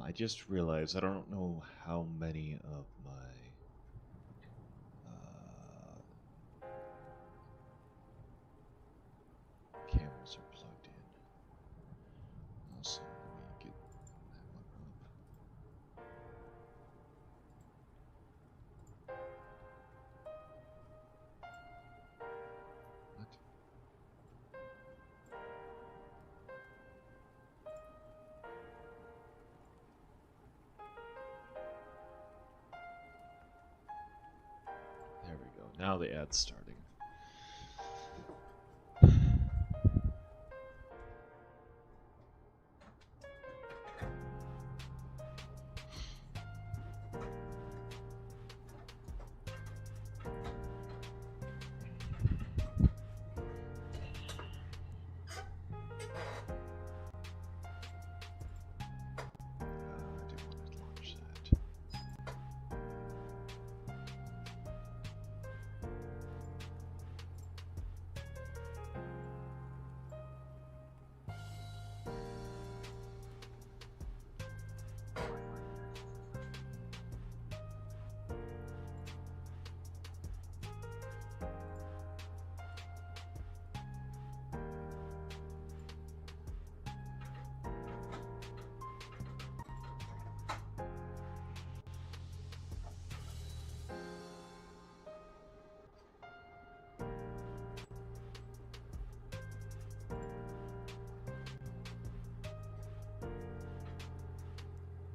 I just realized I don't know how many of my cameras are plugged in. Also, let me get that one up. What? There we go. Now the ad's starting.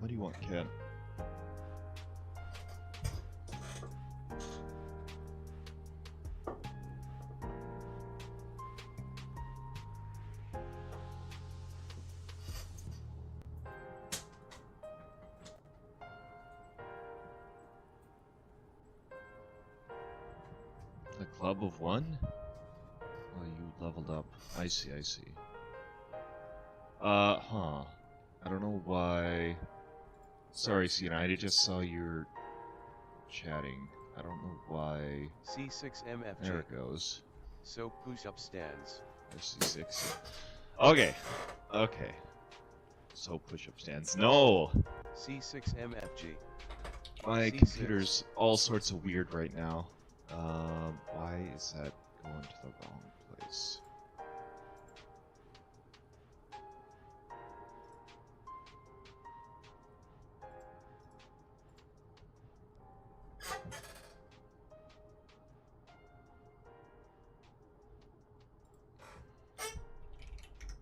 What do you want, Cat? The club of one? Oh, you leveled up. I see, I see. Huh. I don't know why... Sorry, Cena, I just saw your chatting. I don't know why... C6MFG. There it goes. So push-up stands. There's C6. Okay. Okay. So push-up stands. No! C6MFG. My C6. computer's all sorts of weird right now. Why is that going to the wrong place?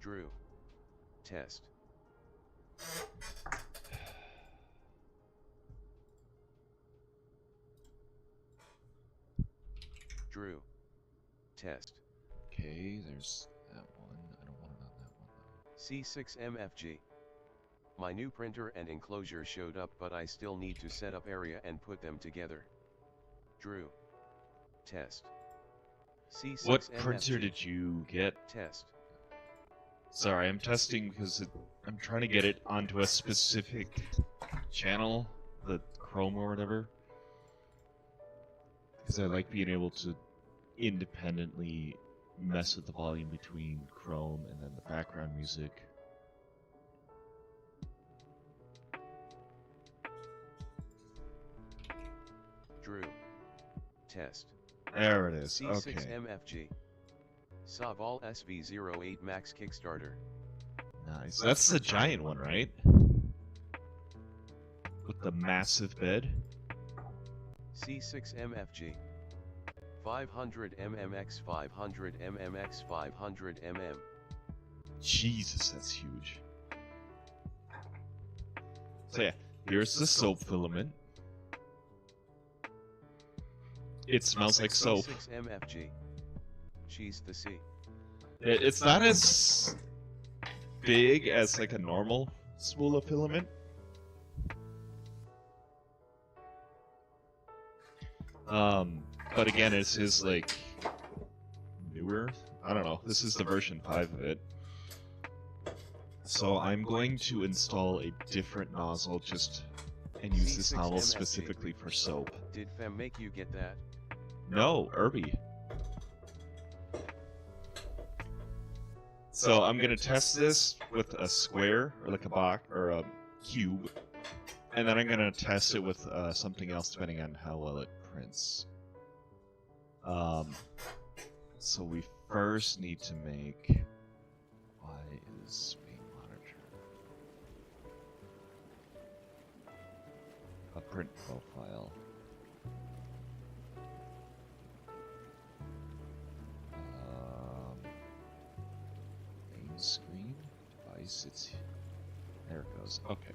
Drew. Test. Drew. Test. Okay, there's that one. I don't want it on that one though. C6MFG. My new printer and enclosure showed up, but I still need to set up area and put them together. Drew. Test. C6MFG. What printer did you get? Test. Sorry, I'm testing because I'm trying to get it onto a specific channel, the Chrome or whatever. Because I like being able to independently mess with the volume between Chrome and then the background music. Drew. Test. There it is. Okay. C6MFG. Saval SV08 Max Kickstarter. Nice. That's the giant one, right? With the massive bed. C6MFG. 500 mmx 500 mmx 500 mm. Jesus, that's huge. So yeah, here's the soap filament. It smells like soap. C6MFG. She's the C. It's not as big as like a normal spool of filament. But again, this is like newer. I don't know. This is the version 5 of it. So I'm going to install a different nozzle and use this nozzle specifically for soap. Did Fem make you get that? No, Irby. So I'm gonna test this with a square, or like a box, or a cube, and then I'm gonna test it with something else depending on how well it prints. So we first need to make. Why is main monitor a print profile? Main screen device. It's there. It goes. Okay.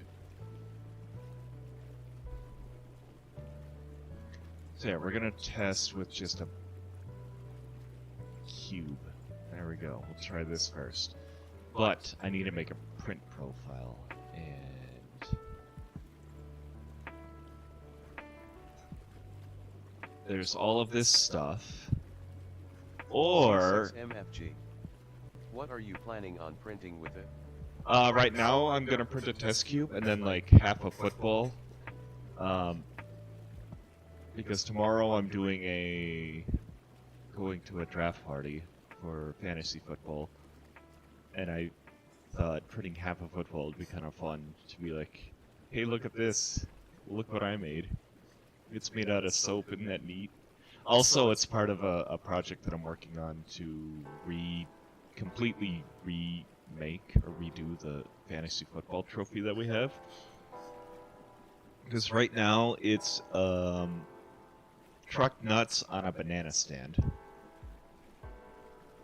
So yeah, we're gonna test with just a cube. There we go. We'll try this first. But I need to make a print profile, and there's all of this stuff. Or MFG. What are you planning on printing with it? right now I'm gonna print a test cube and then like half a football. Because tomorrow I'm going to a draft party for fantasy football, and I thought printing half a football would be kind of fun to be like, hey, look at this, look what I made. It's made out of soap, isn't that neat? Also, it's part of a project that I'm working on to completely remake or redo the fantasy football trophy that we have. Because right now it's truck nuts on a banana stand.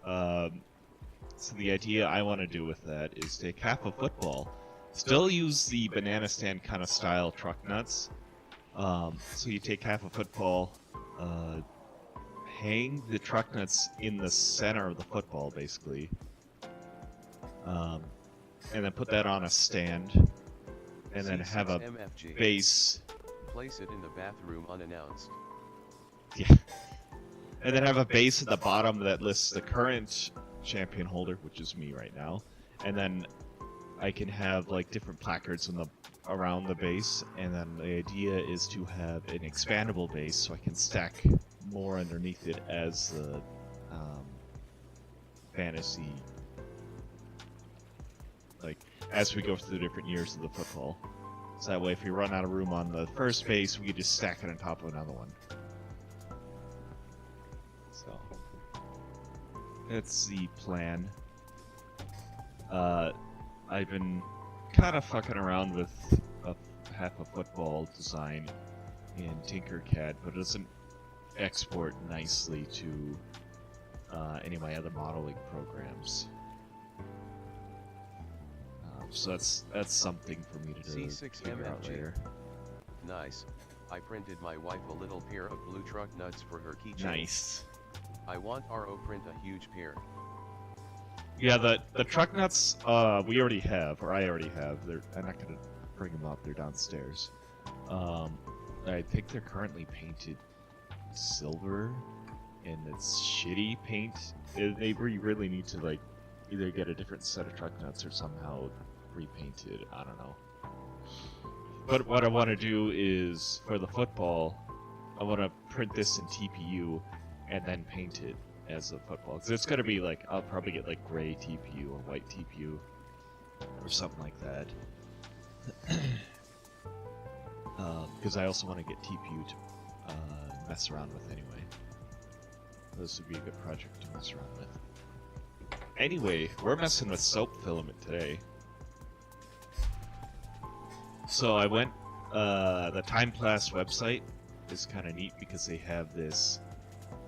So the idea I want to do with that is take half a football, still use the banana stand kind of style truck nuts. So you take half a football, hang the truck nuts in the center of the football, basically, and then put that on a stand, and then have a base. Place it in the bathroom unannounced. Yeah. And then have a base at the bottom that lists the current champion holder, which is me right now. And then I can have like different placards around the base. And then the idea is to have an expandable base so I can stack more underneath it as the fantasy, like as we go through the different years of the football. So that way if we run out of room on the first base, we can just stack it on top of another one. So that's the plan. I've been kind of fucking around with half a football design in Tinkercad, but it doesn't export nicely to any of my other modeling programs. So that's something for me to do. Figure out later. Nice. I printed my wife a little pair of blue truck nuts for her keychain. Nice. I want RO print a huge pair. Yeah, the truck nuts we already have, or I already have. I'm not gonna bring them up. They're downstairs. I think they're currently painted silver, and it's shitty paint. They really need to like either get a different set of truck nuts or somehow repainted. I don't know. But what I want to do is for the football, I want to print this in TPU and then paint it as a football. Because it's gonna be like I'll probably get like gray TPU or white TPU or something like that. Because I also want to get TPU to mess around with anyway. This would be a good project to mess around with. Anyway, we're messing with soap filament today. So I went, the TimePlast website is kind of neat because they have this,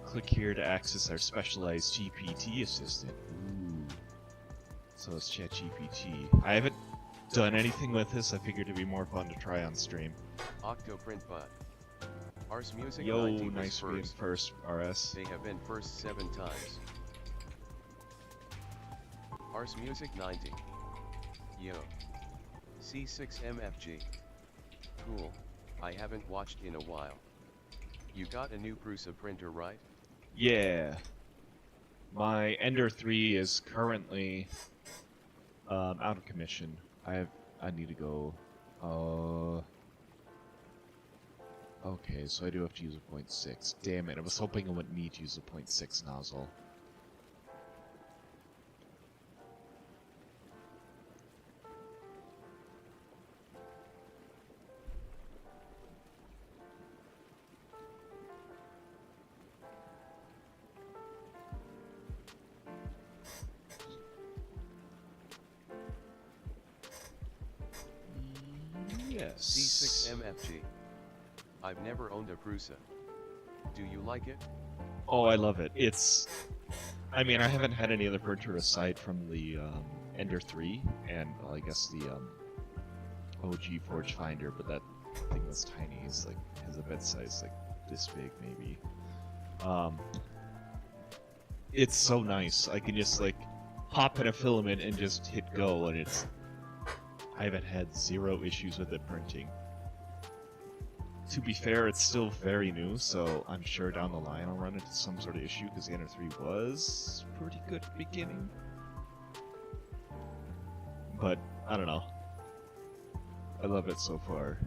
click here to access our specialized GPT assistant. Ooh. So it's ChatGPT. I haven't done anything with this. I figured it'd be more fun to try on stream. OctoPrintBot. Ars Music Yo, 90 nice was being first, RS. They have been first 7 times. Ars Music 90. Yo. C6MFG. Cool. I haven't watched in a while. You got a new Prusa printer, right? Yeah. My Ender 3 is currently out of commission. I need to go. Okay, so I do have to use a 0.6. Damn it! I was hoping I wouldn't need to use a 0.6 nozzle. Yes. C6MFG. I've never owned a Prusa. Do you like it? Oh, I love it. I mean, I haven't had any other printer aside from the Ender 3 and, well, I guess the OG Forge Finder, but that thing was tiny. It's like, has a bed size like this big, maybe. It's so nice. I can just like pop in a filament and just hit go, and I haven't had zero issues with it printing. To be fair, it's still very new, so I'm sure down the line I'll run into some sort of issue, because the Ender 3 was pretty good at the beginning. But, I don't know. I love it so far.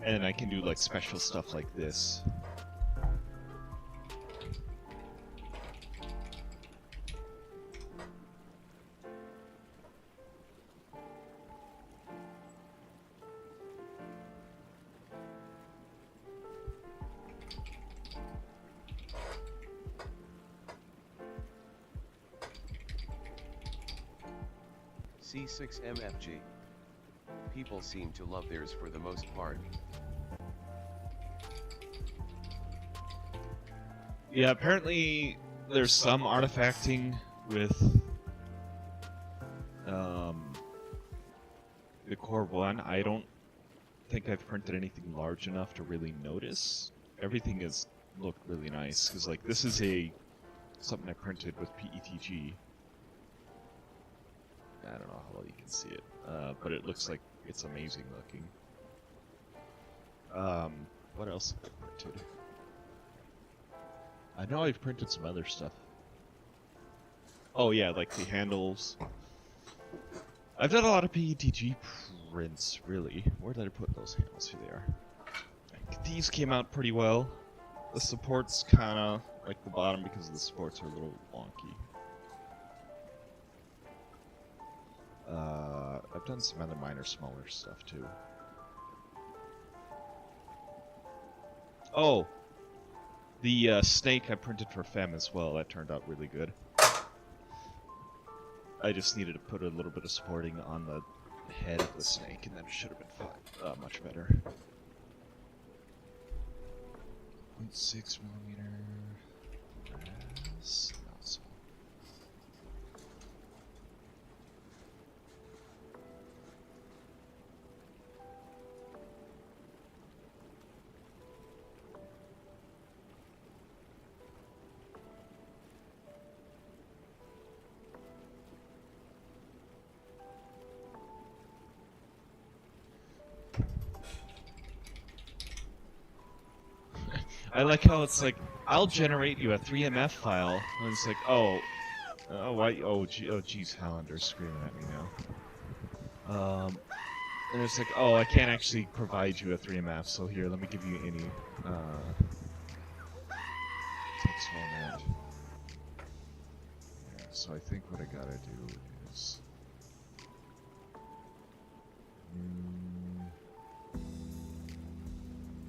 And I can do like special stuff like this. C6MFG. People seem to love theirs for the most part. Yeah, apparently there's some artifacting with the Core 1. I don't think I've printed anything large enough to really notice. Everything has looked really nice, because like this is something I printed with PETG. I don't know how well you can see it, but it looks like it's amazing looking. What else have I printed? I know I've printed some other stuff. Oh yeah, like the handles. I've done a lot of PETG prints, really. Where did I put those handles? Here they are. These came out pretty well. The supports kinda like the bottom because the supports are a little wonky. I've done some other minor, smaller stuff too. Oh! The snake I printed for Fem as well, that turned out really good. I just needed to put a little bit of supporting on the head of the snake, and then it should have been fine. Much better. 0.6mm. Brass. Not so. I like how it's like, I'll generate you a 3MF file, and it's like, geez, Hallender's screaming at me now. And it's like, oh, I can't actually provide you a 3MF, so here, let me give you any, text format. Yeah, so I think what I gotta do is...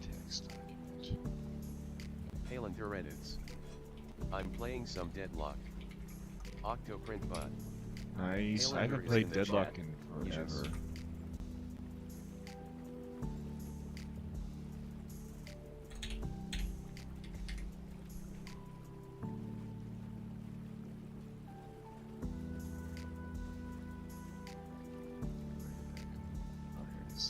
text document. Halender edits. I'm playing some Deadlock. Octoprint bot. Nice. Halender I haven't is played in the Deadlock chat. in forever. Yes. Oh, here it is.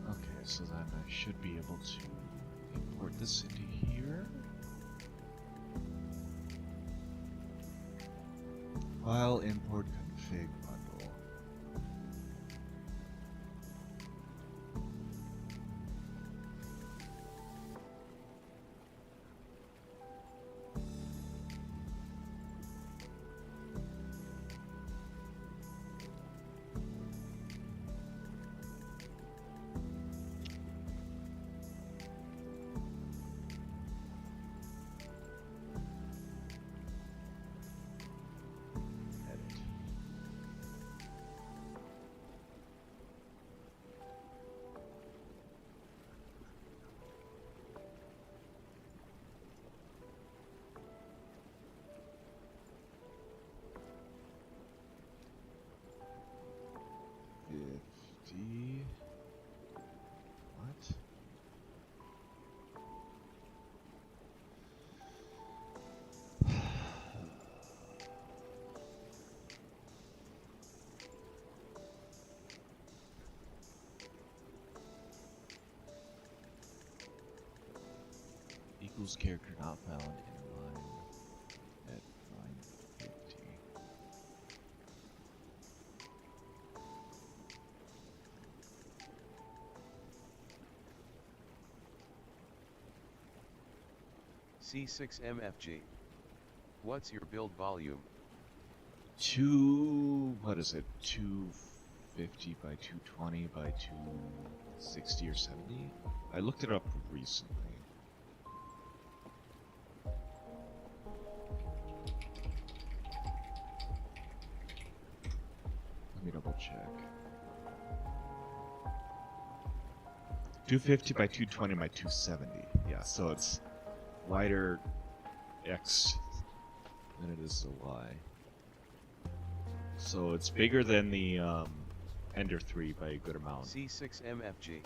Okay, so then I should be able to import this into here. File import config bundle. Edit. Equals character not found in line at line 50. C6MFG. What's your build volume? What is it? 250 by 220 by 260 or 70? I looked it up recently. Let me double check. 250 by 220 by 270. Yeah, so it's wider X than it is the Y. So it's bigger than the Ender 3 by a good amount. C6MFG.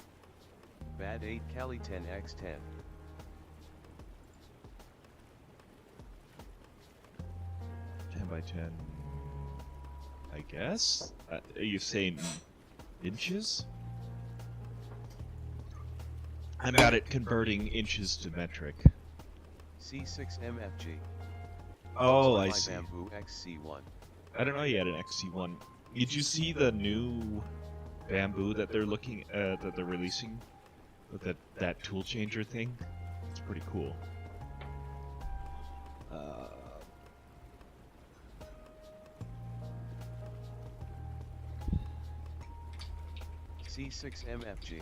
Bad 8 Cali 10x10. 10 by 10, I guess? Are you saying inches? I'm bad at converting inches to metric. C6MFG. Oh, I My see. Bamboo XC1. I don't know you had an XC1. Did you see the new bamboo that they're looking at, that they're releasing? With that tool changer thing? It's pretty cool. C6MFG.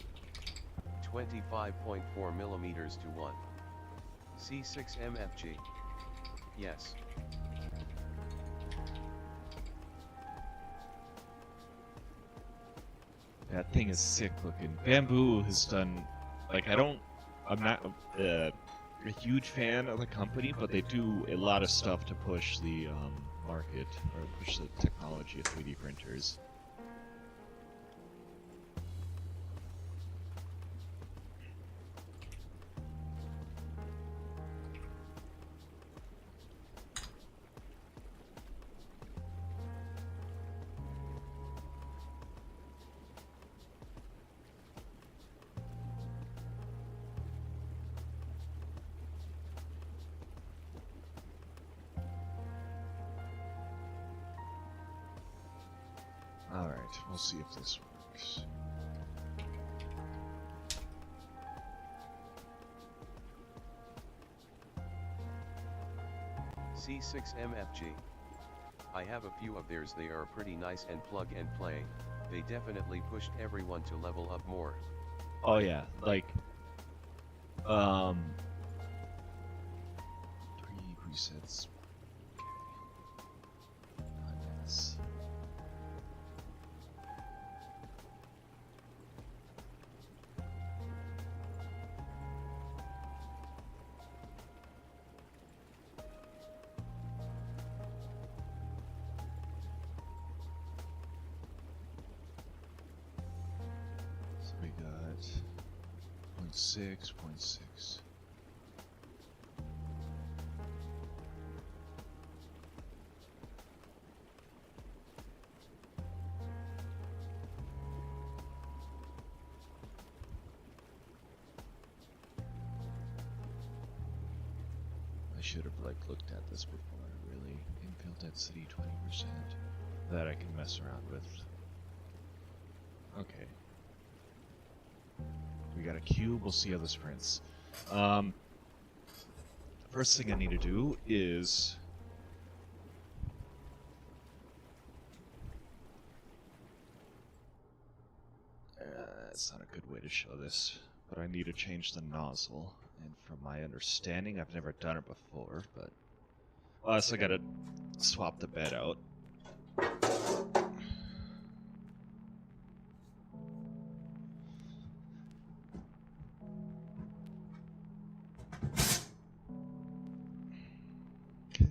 25.4 millimeters to 1. C6MFG. Yes. That thing is sick looking. Bamboo has done, like, I'm not a huge fan of the company, but they do a lot of stuff to push the market, or push the technology of 3D printers. Alright, we'll see if this works. C6MFG. I have a few of theirs, they are pretty nice and plug and play. They definitely pushed everyone to level up more. Oh yeah, like, 3 presets. Okay. Nice. So we got 0.6, 0.6. I should have looked at this before, really. Infill density 20% that I can mess around with. Okay. We got a cube, we'll see how this prints. First thing I need to do is it's not a good way to show this, but I need to change the nozzle. And from my understanding, I've never done it before, but... Well, so I gotta swap the bed out. Okay.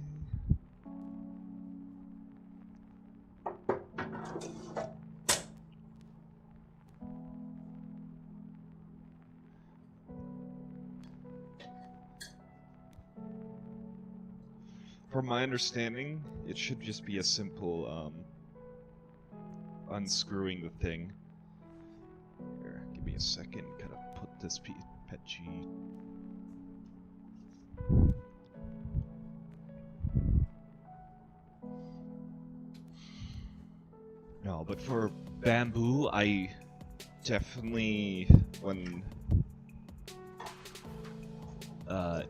From my understanding, it should just be a simple unscrewing the thing. Here, give me a second. Gotta put this PETG No, but for bamboo, I definitely, when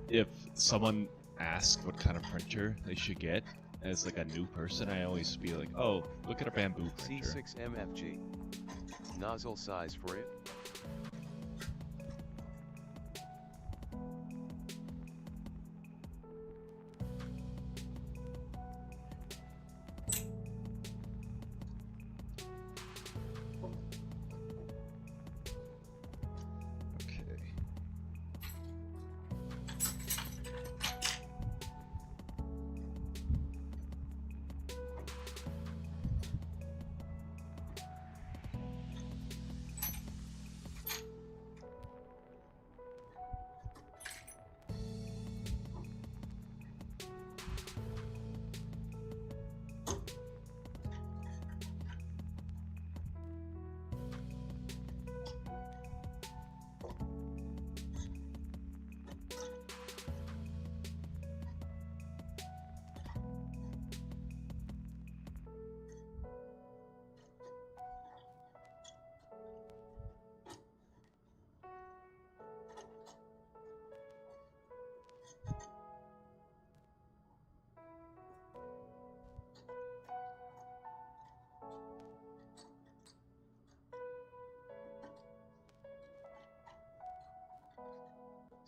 if someone asks what kind of printer they should get as like a new person, I always be like, oh, look at a bamboo printer. C6MFG. Nozzle size for it?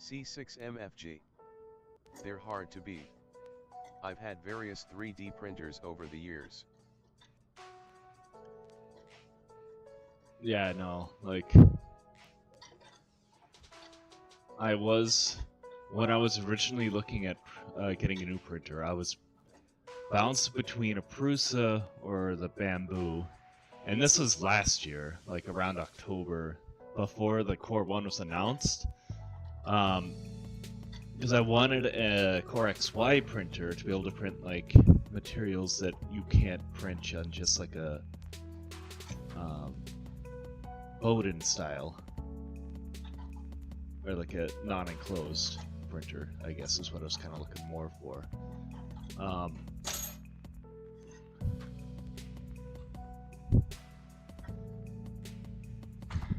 C6MFG. They're hard to beat. I've had various 3D printers over the years. Yeah, no, like, when I was originally looking at getting a new printer, I was bounced between a Prusa or the Bamboo. And this was last year, like around October, before the Core 1 was announced. Because I wanted a Core XY printer to be able to print like materials that you can't print on just like a Bowden style, or like a non-enclosed printer, I guess is what I was kind of looking more for.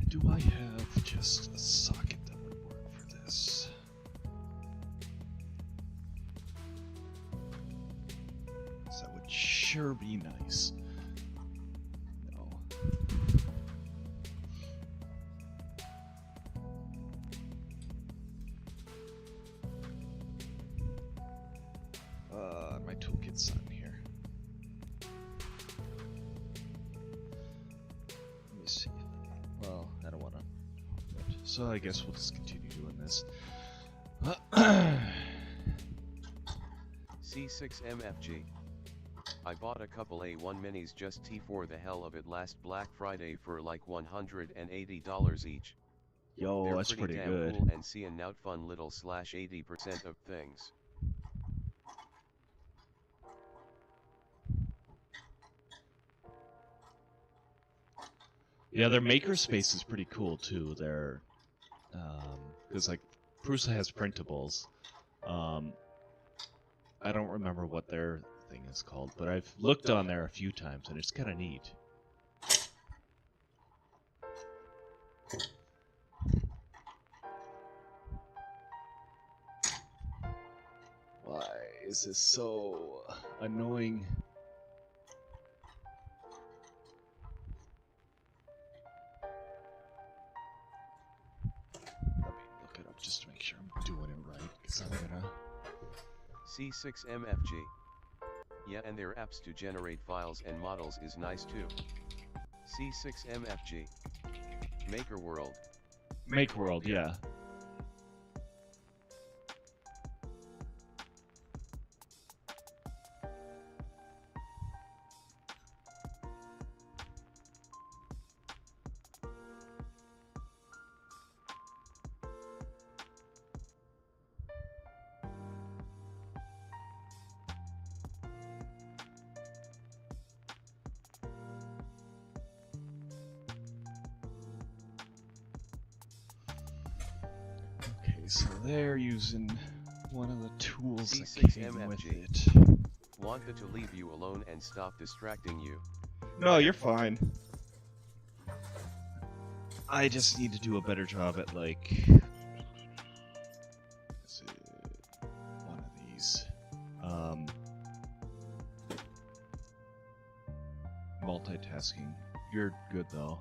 Do I have just a socket that would work for this? That would sure be nice. No. My toolkit's not in here. Let me see. Well, I don't want to. So I guess we'll just continue doing this. C6MFG. I bought a couple A1 minis just for the hell of it last Black Friday for like $180 each. Yo, They're that's pretty damn good. cool and seeing out fun little /80% of things. Yeah, their makerspace is pretty cool too. They're, because like Prusa has printables. I don't remember what their thing is called, but I've looked on there a few times and it's kind of neat. Why is this so annoying? Let me look it up just to make sure I'm doing it right, because I'm gonna... C6MFG. Yeah, and their apps to generate files and models is nice too. C6MFG. Maker World. Make World, yeah. So they're using one of the tools that came with it. Wanted to leave you alone and stop distracting you. No, you're fine. I just need to do a better job at, like... Is it one of these? Multitasking. You're good, though.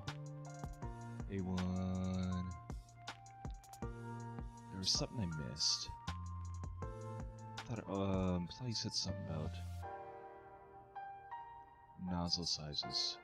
A1... There was something I missed. I thought you said something about nozzle sizes.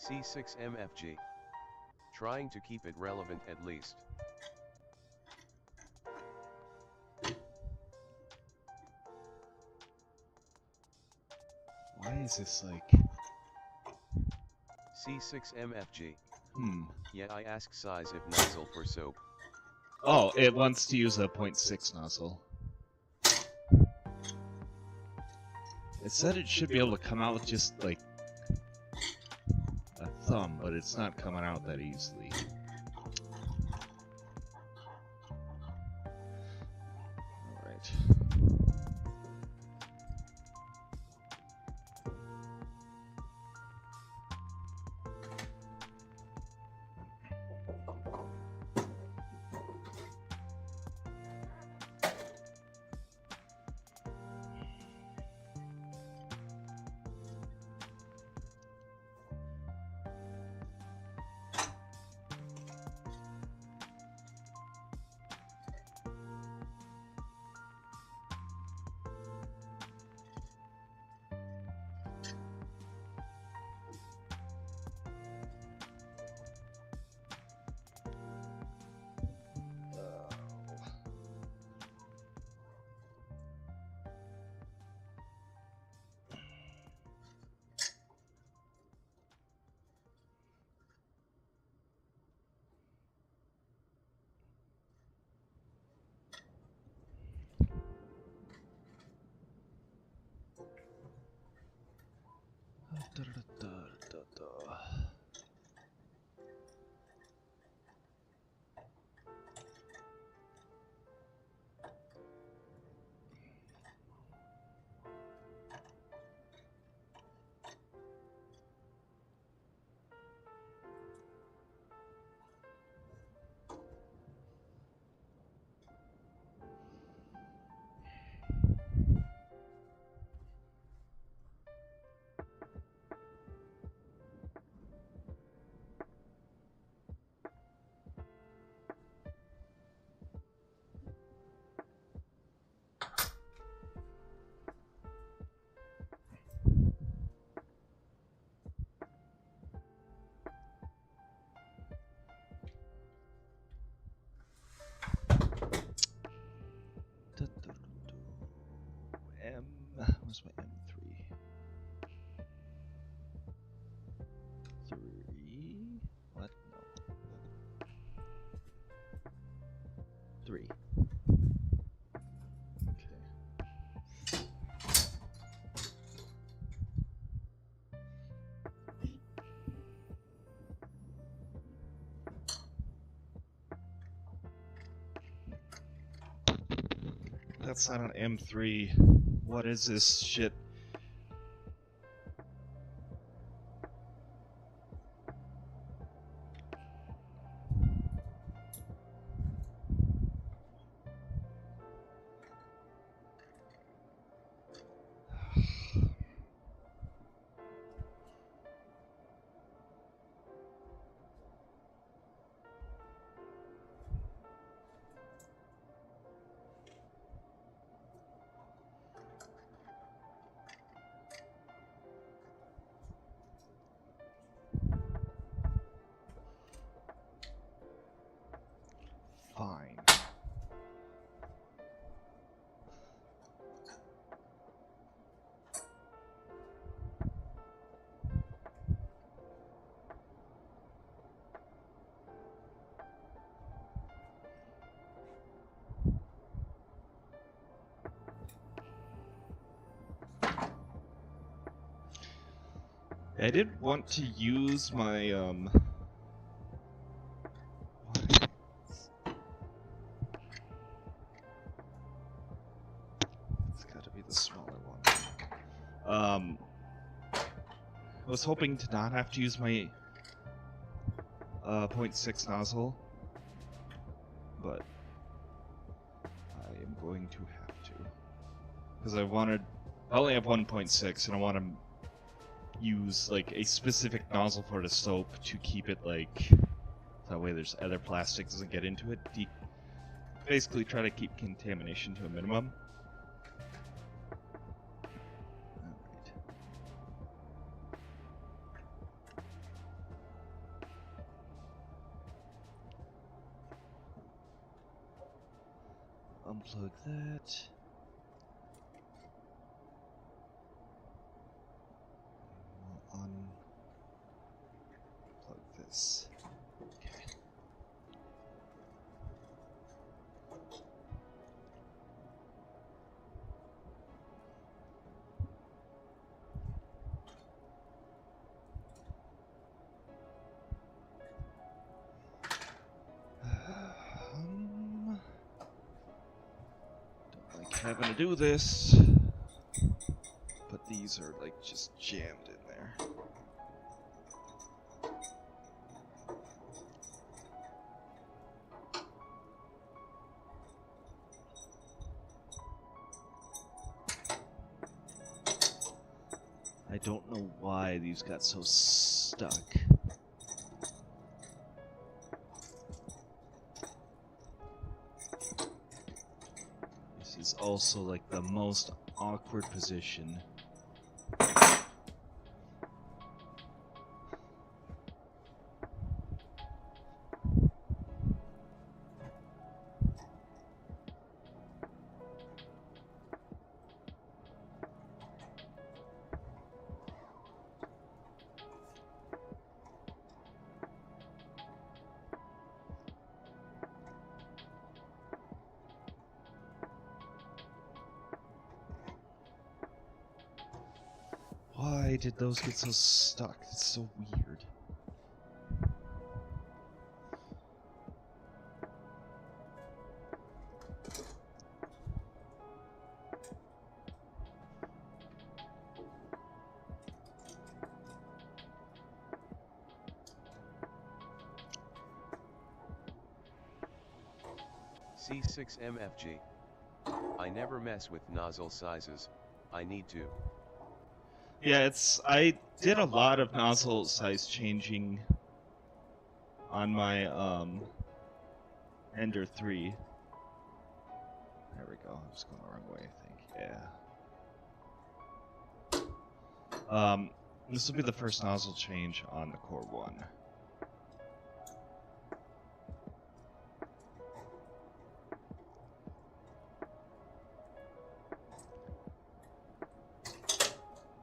C6MFG. Trying to keep it relevant at least. Why is this like... C6MFG. Hmm. Yeah, I ask size if nozzle for soap. Oh, it wants to use a 0.6 nozzle. It said it should be able to come out with just, like, a thumb, but it's not coming out that easily. Alright. Where's my M3? 3? What? No. 3. Okay. That's not an M3. What is this shit? I did want to use my it's gotta be the smaller one. I was hoping to not have to use my 0.6 nozzle, but I am going to have to, because I only have 1.6 and I want to use like a specific nozzle for the soap to keep it like that way there's other plastic doesn't get into it. Basically try to keep contamination to a minimum. Unplug that. We'll unplug this. Okay. Don't like having to do this, but these are like just jammed in there. I don't know why these got so stuck. This is also like the most awkward position. Why did those get so stuck? It's so weird. C6MFG. I never mess with nozzle sizes, I need to. Yeah, I did a lot of nozzle size changing on my Ender 3. There we go. I'm just going the wrong way, I think. Yeah. This will be the first nozzle change on the Core 1.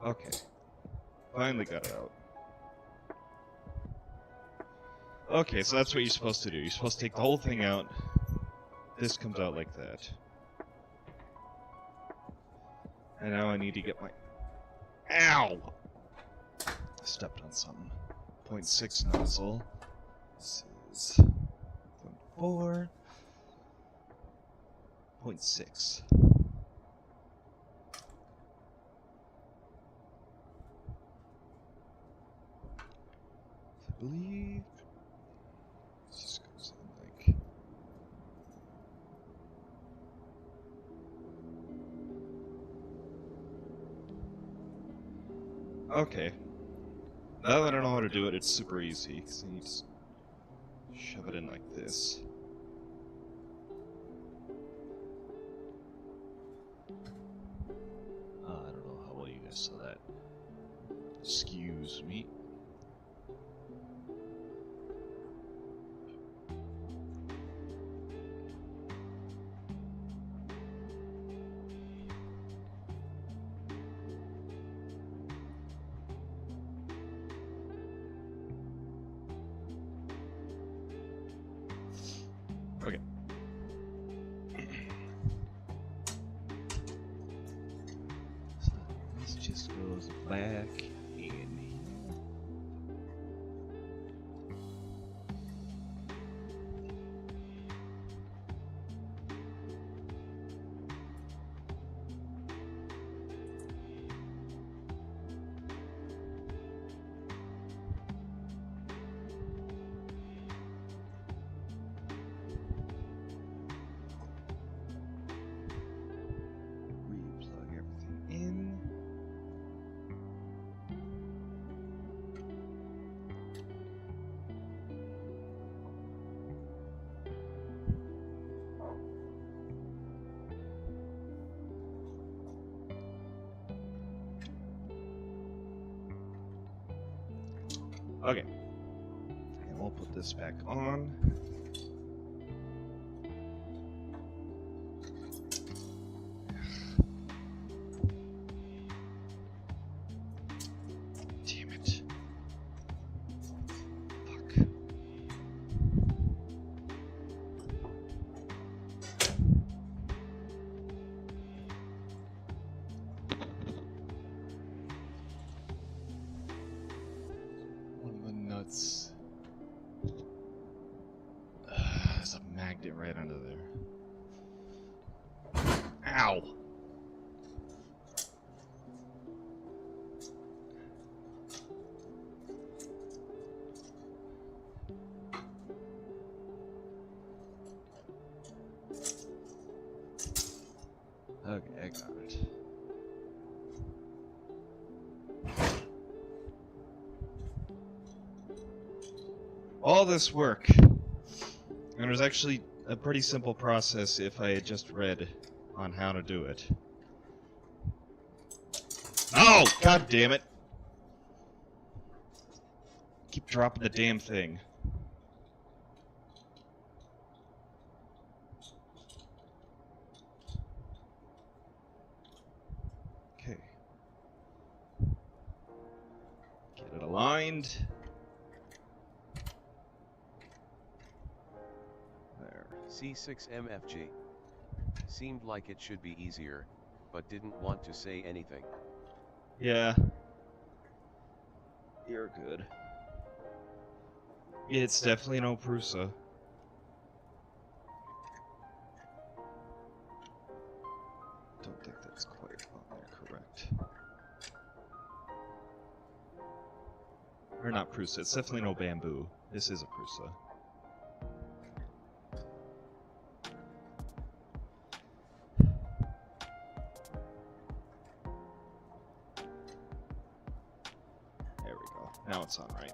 Okay. Finally got it out. Okay, so that's what you're supposed to do. You're supposed to take the whole thing out. This comes out like that. And now I need to get my... Ow! I stepped on something. 0.6 nozzle. This is 0.4. 0.6. I believe this just goes in like... Okay. Now that I know how to do it, it's super easy, because you just shove it in like this. I don't know how well you guys saw that. Excuse me. Okay. So this just goes back in here. Okay. And we'll put this back on. Damn it. Fuck. One of the nuts. There's a magnet right under there. Ow! Okay, I got it. All this work. And it was actually a pretty simple process if I had just read on how to do it. Oh! God damn it! Keep dropping the damn thing. Okay. Get it aligned. There. C6MFG. Seemed like it should be easier, but didn't want to say anything. Yeah. You're good. It's definitely no Prusa. Don't think that's quite on there, correct. Or not Prusa, it's definitely no bamboo. This is a Prusa. There we go. Now it's on right.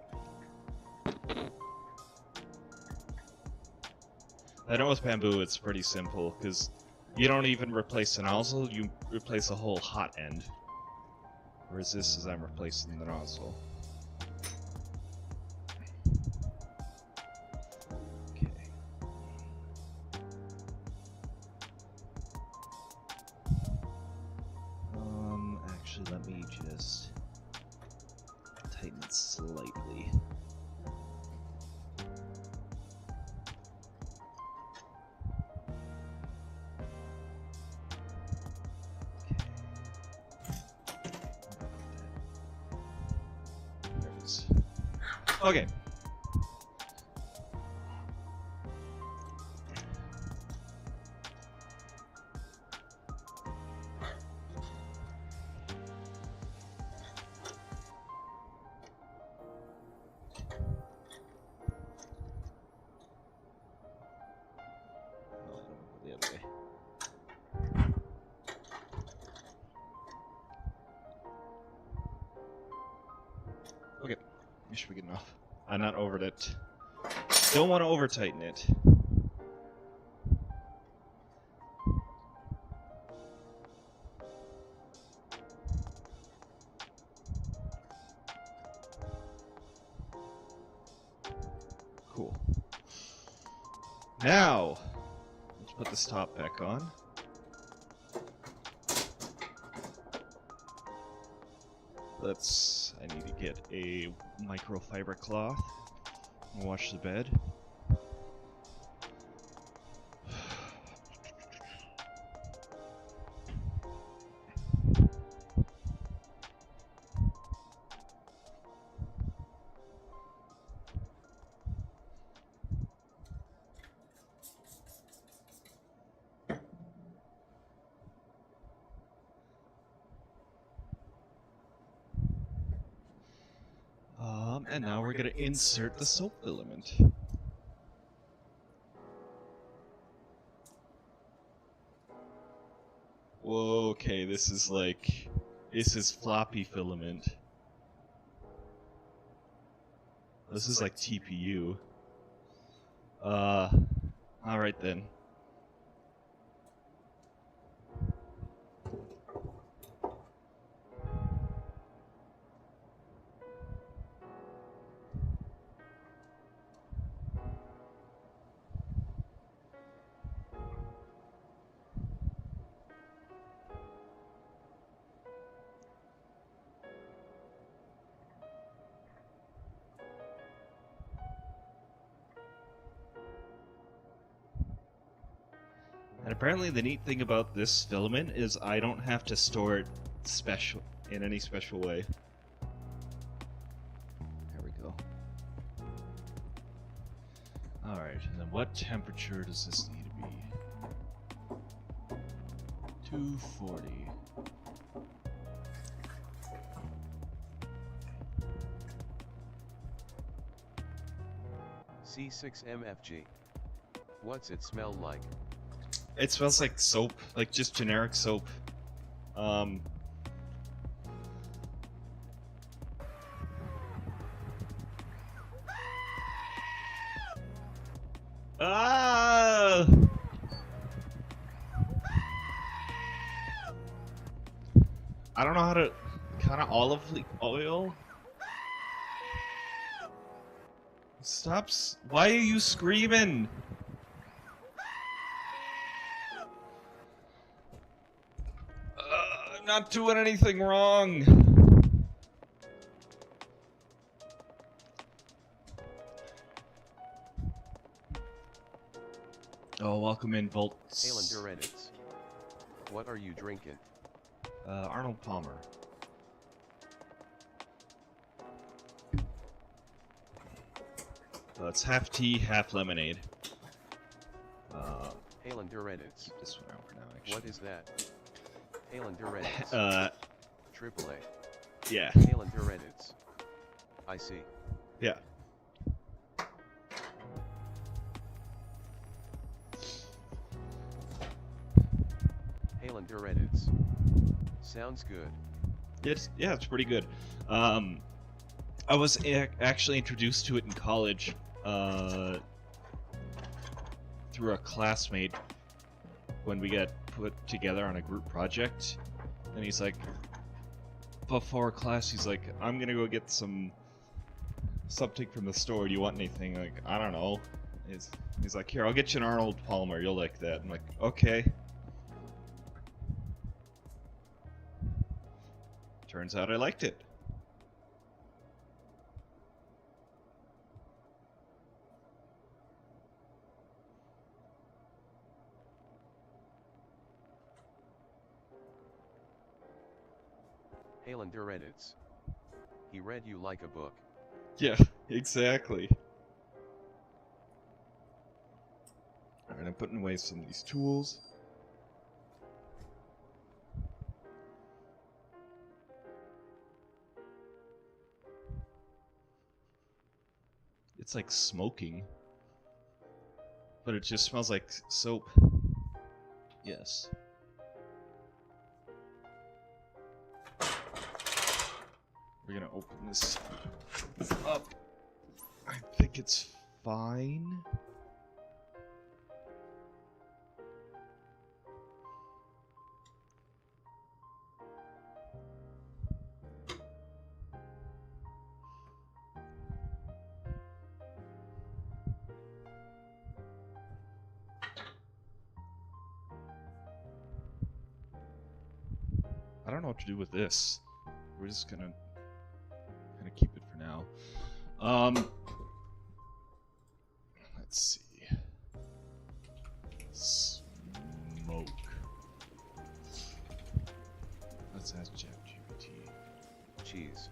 I know with bamboo it's pretty simple, because you don't even replace the nozzle, you replace the whole hot end. Whereas this is I'm replacing the nozzle. Okay. Actually let me just tighten it slightly. Okay. The other way. Okay. You should be good enough. I'm not over it. Don't want to over tighten it. Cool. Now, let's put this top back on. I need to get a microfiber cloth and wash the bed. And now we're gonna insert the soap filament. Whoa, okay, this is floppy filament. This is like TPU. Alright then. And apparently the neat thing about this filament is I don't have to store it in any special way. There we go. Alright, and then what temperature does this need to be? 240. C6MFG. What's it smell like? It smells like soap, like just generic soap. Ah! I don't know how to... kind of olive oil? Stop! Why are you screaming? I'm not doing anything wrong. Oh, welcome in, Volts. Halander edits. What are you drinking? Arnold Palmer. It's half tea, half lemonade. Halander edits. This one out for now, actually. What is that? Halander edits. Triple A. Yeah. Halander edits. I see. Yeah. Halander edits. Sounds good. It's pretty good. I was actually introduced to it in college through a classmate when we got put together on a group project, and he's like, before class, he's like, I'm gonna go get something from the store. Do you want anything? Like, I don't know. He's like, here, I'll get you an Arnold Palmer. You'll like that. I'm like, okay. Turns out I liked it. Halander edits. He read you like a book. Yeah, exactly. Alright, I'm putting away some of these tools. It's like smoking, but it just smells like soap. Yes. We're gonna open this up. I think it's fine. I don't know what to do with this. We're just gonna keep it for now. Let's see. Smoke. Let's ask ChatGPT. Cheese.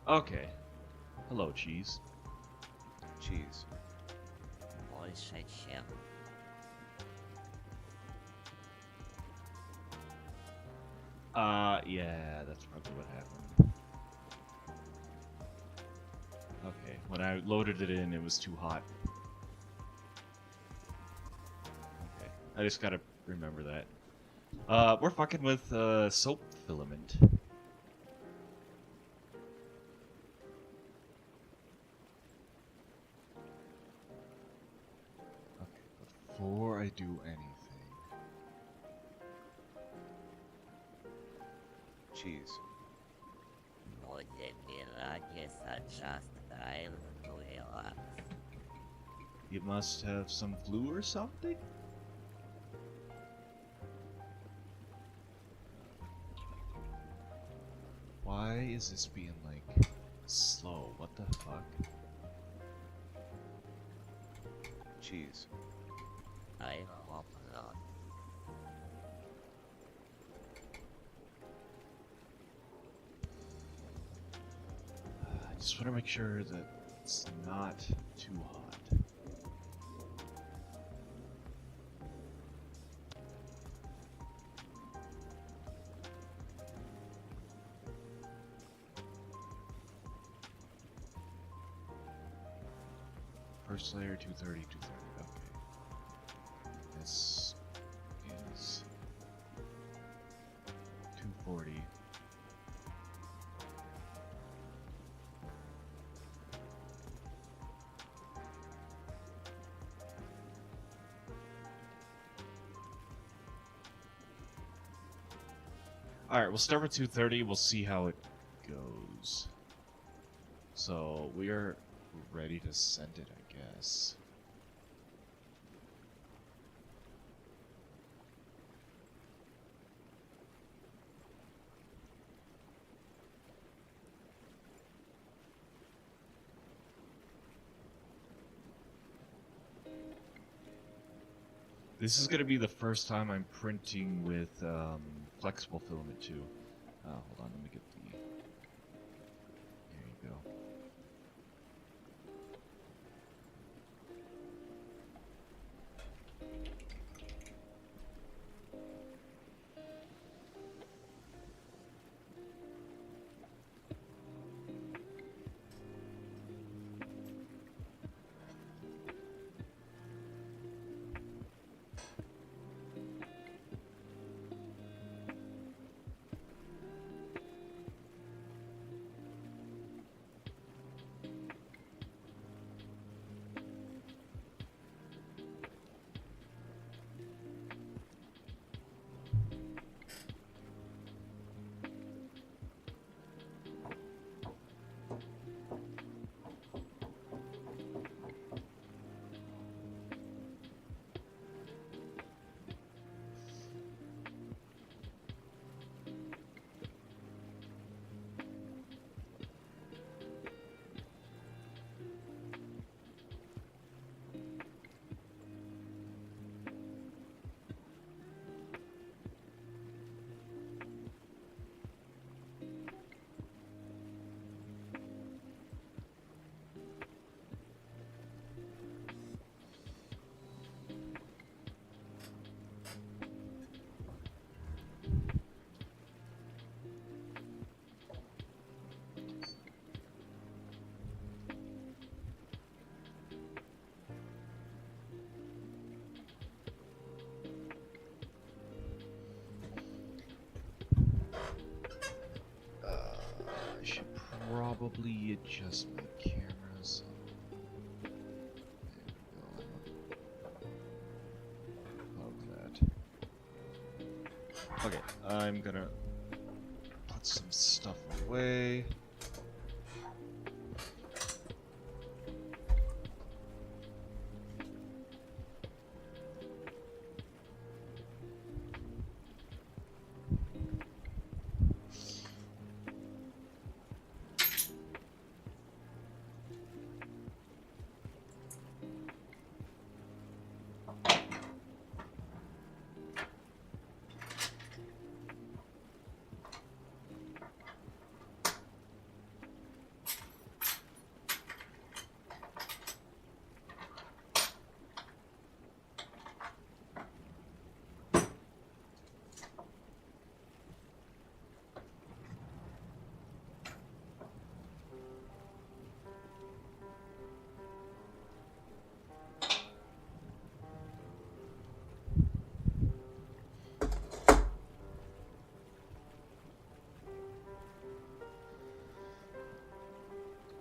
Okay. Hello, cheese. Cheese. Yeah, that's probably what happened. Okay, when I loaded it in, it was too hot. Okay, I just gotta remember that. We're fucking with, soap filament. Before I do anything. Cheese. You must have some flu or something? Why is this being, like, slow? What the fuck? Cheese. I will put it on. I just want to make sure that it's not too hot. First layer 230, 230. Okay. This is 240. Alright, we'll start with 230, we'll see how it goes. So, we are ready to send it, I guess. This is going to be the first time I'm printing with flexible filament too. Hold on, let me get the... There you go. I should probably adjust my cameras. There we go. That. Okay, I'm gonna put some stuff away.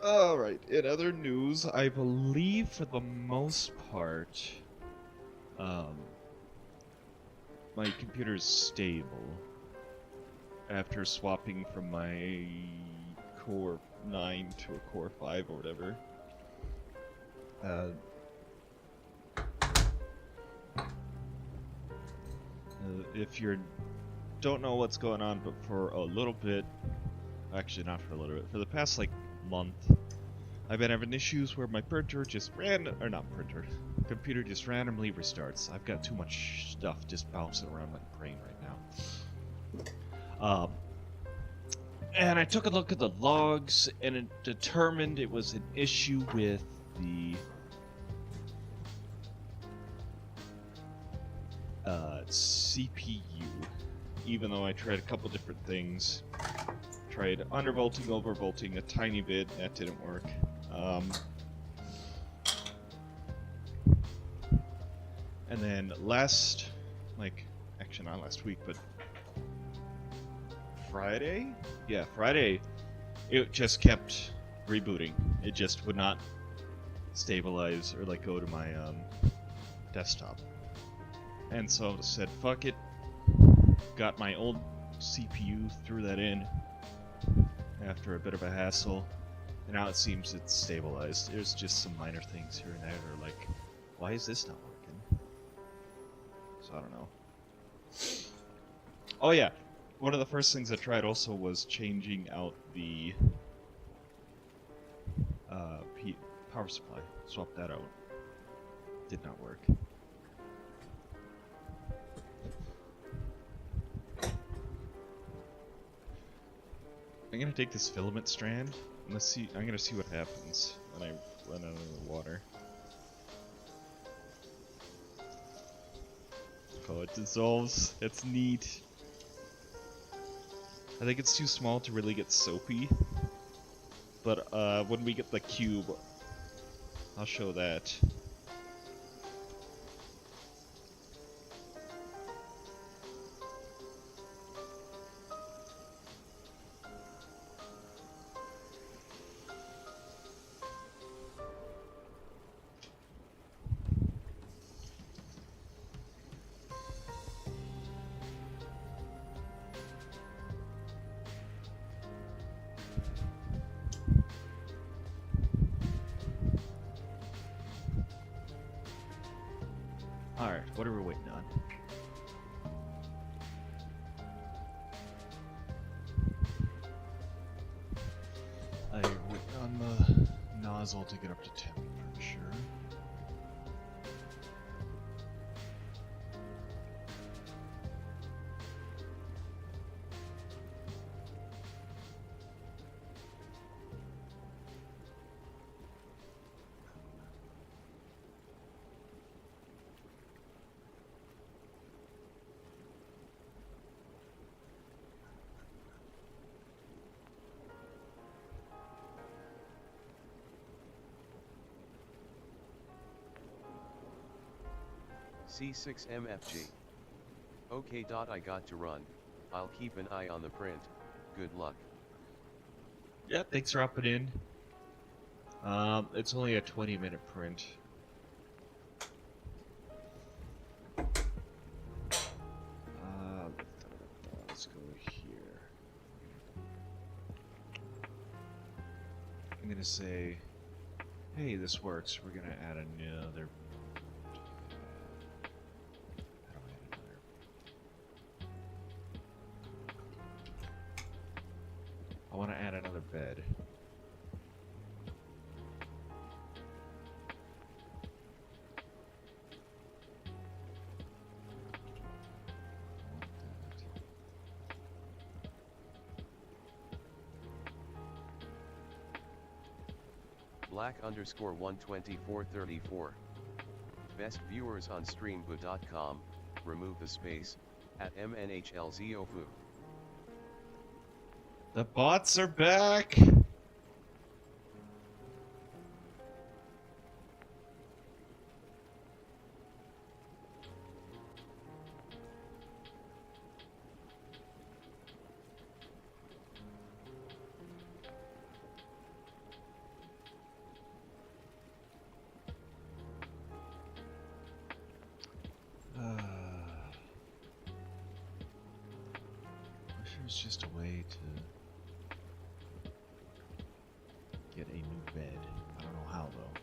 Alright, in other news, I believe for the most part, my computer's stable after swapping from my Core 9 to a Core 5 or whatever. If you don't know what's going on, but for a little bit, actually not for a little bit, for the past like month, I've been having issues where my printer just computer just randomly restarts. I've got too much stuff just bouncing around my brain right now. And I took a look at the logs, and it determined it was an issue with the CPU. Even though I tried a couple different things, tried undervolting, overvolting a tiny bit, that didn't work. And then actually not last week, but Friday? Yeah, Friday, it just kept rebooting. It just would not stabilize or like go to my desktop. And so I said, fuck it. Got my old CPU, threw that in after a bit of a hassle, and now it seems it's stabilized. There's just some minor things here and there that are like, why is this not working? So I don't know. Oh yeah, one of the first things I tried also was changing out the power supply. Swap that out. Did not work. I'm gonna take this filament strand and I'm gonna see what happens when I run out of the water. Oh, it dissolves. It's neat. I think it's too small to really get soapy. But when we get the cube, I'll show that. Alright, what are we waiting on? I'm waiting on the nozzle to get up to temp for sure. C6MFG. Okay. I got to run. I'll keep an eye on the print. Good luck. Yeah, thanks for hopping in. It's only a 20-minute print. Let's go here. I'm gonna say, hey, this works. We're gonna add another. I want to add another bed. Black_12434. Best viewers on streambo.com, remove the space, at MNHLZOFU. The bots are back! Wish there was just a way to get a new bed. I don't know how though.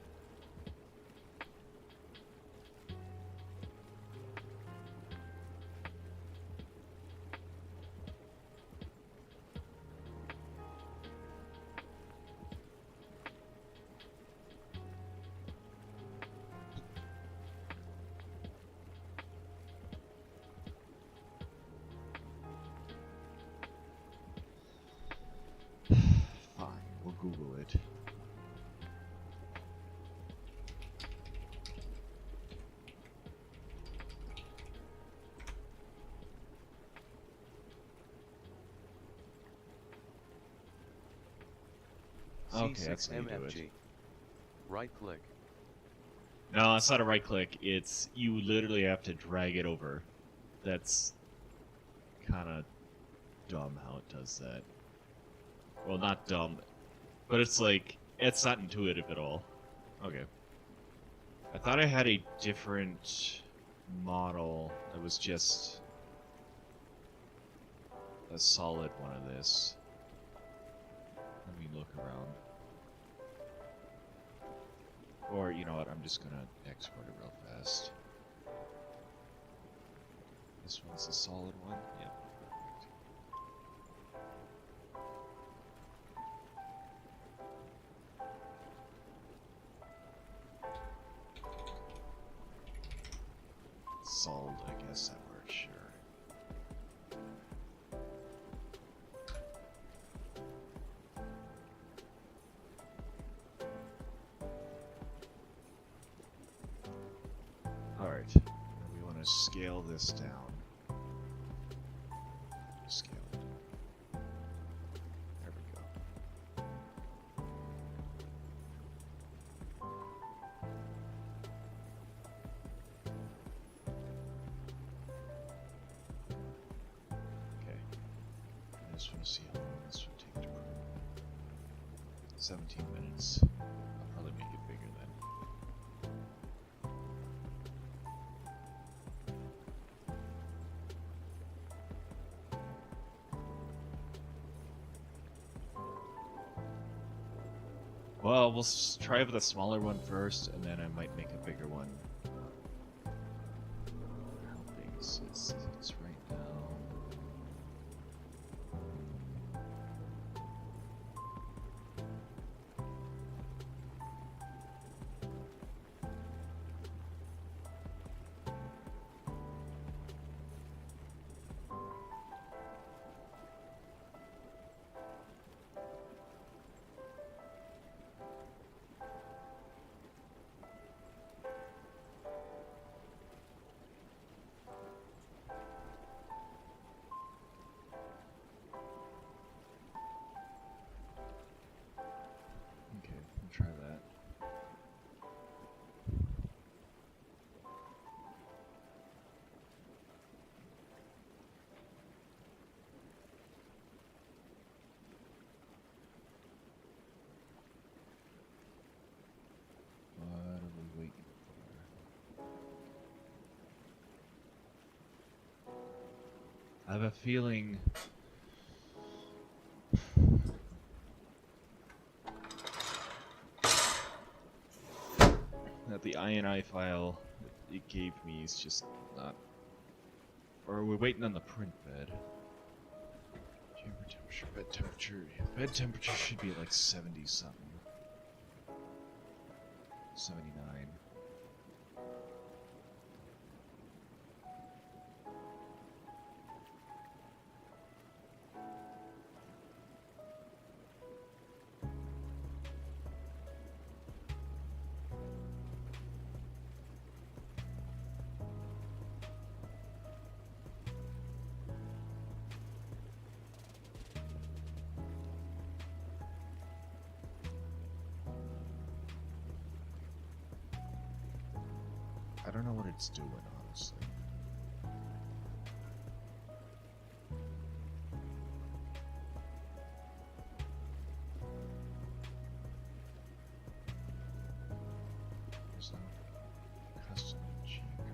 Okay, that's how you do it. C6MFG. Right click. No, it's not a right click. It's you literally have to drag it over. That's kind of dumb how it does that. Well, not dumb, but it's like it's not intuitive at all. Okay. I thought I had a different model that was just a solid one of this. Let me look around. Or, you know what, I'm just gonna export it real fast. This one's a solid one? Yep, perfect. Solid, I guess that works, sure. Alright, we want to scale this down. Scale it. There we go. Okay. I just want to see how long this would take to print. 17 minutes. I'll probably make it bigger then. Well, we'll try with a smaller one first, and then I might make a bigger one. How big is this? It's right now. Okay, we'll try that. What are we waiting for? I have a feeling that the INI file that it gave me is just not. Or are we waiting on the print bed? Chamber temperature, bed temperature. Bed temperature should be at like 70 something. 79. I don't know what it's doing, honestly. There's no custom G code.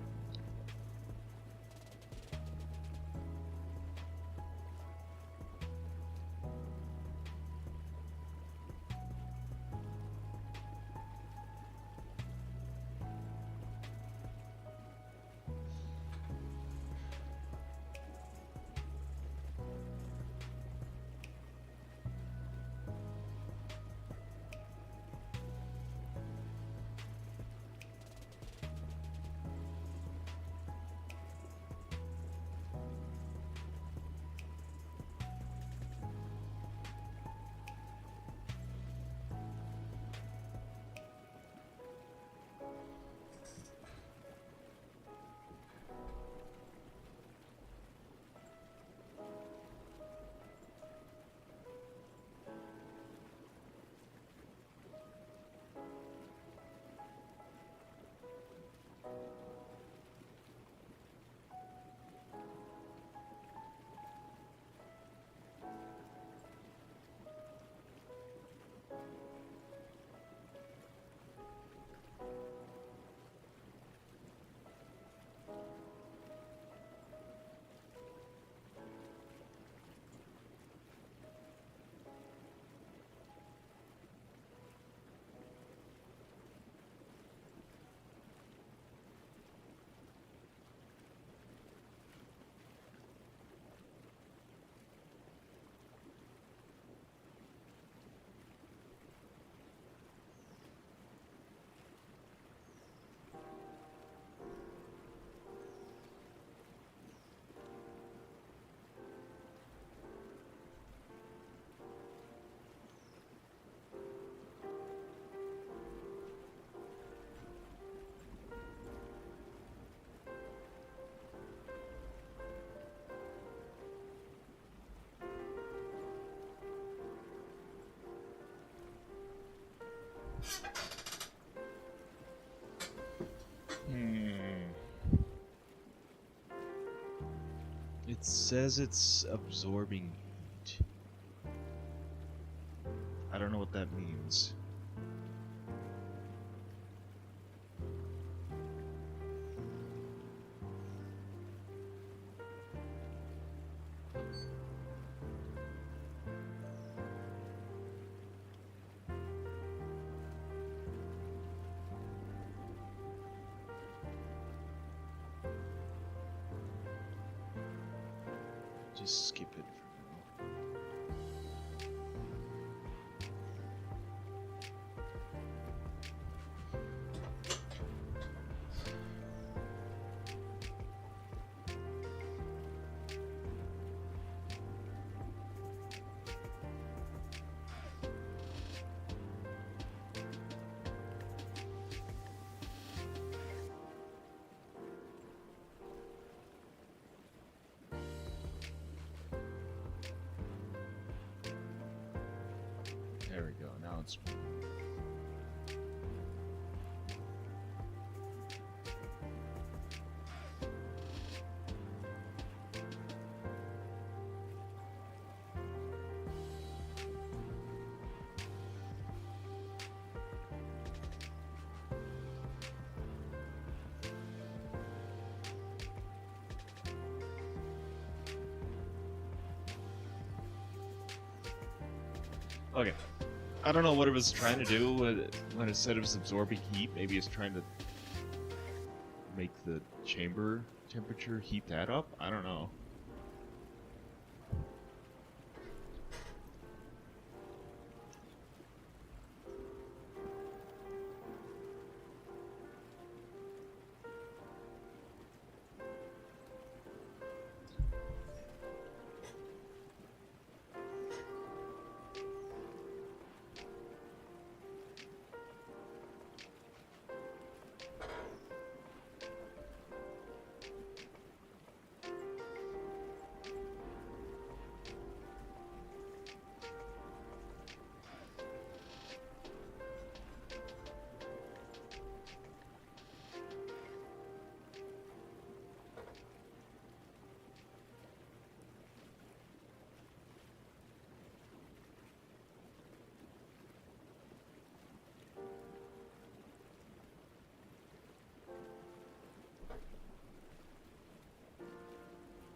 It says it's absorbing heat. I don't know what that means. Just skip it for now. There we go, now it's moving. Okay. I don't know what it was trying to do when it said it was absorbing heat. Maybe it's trying to make the chamber temperature heat that up? I don't know.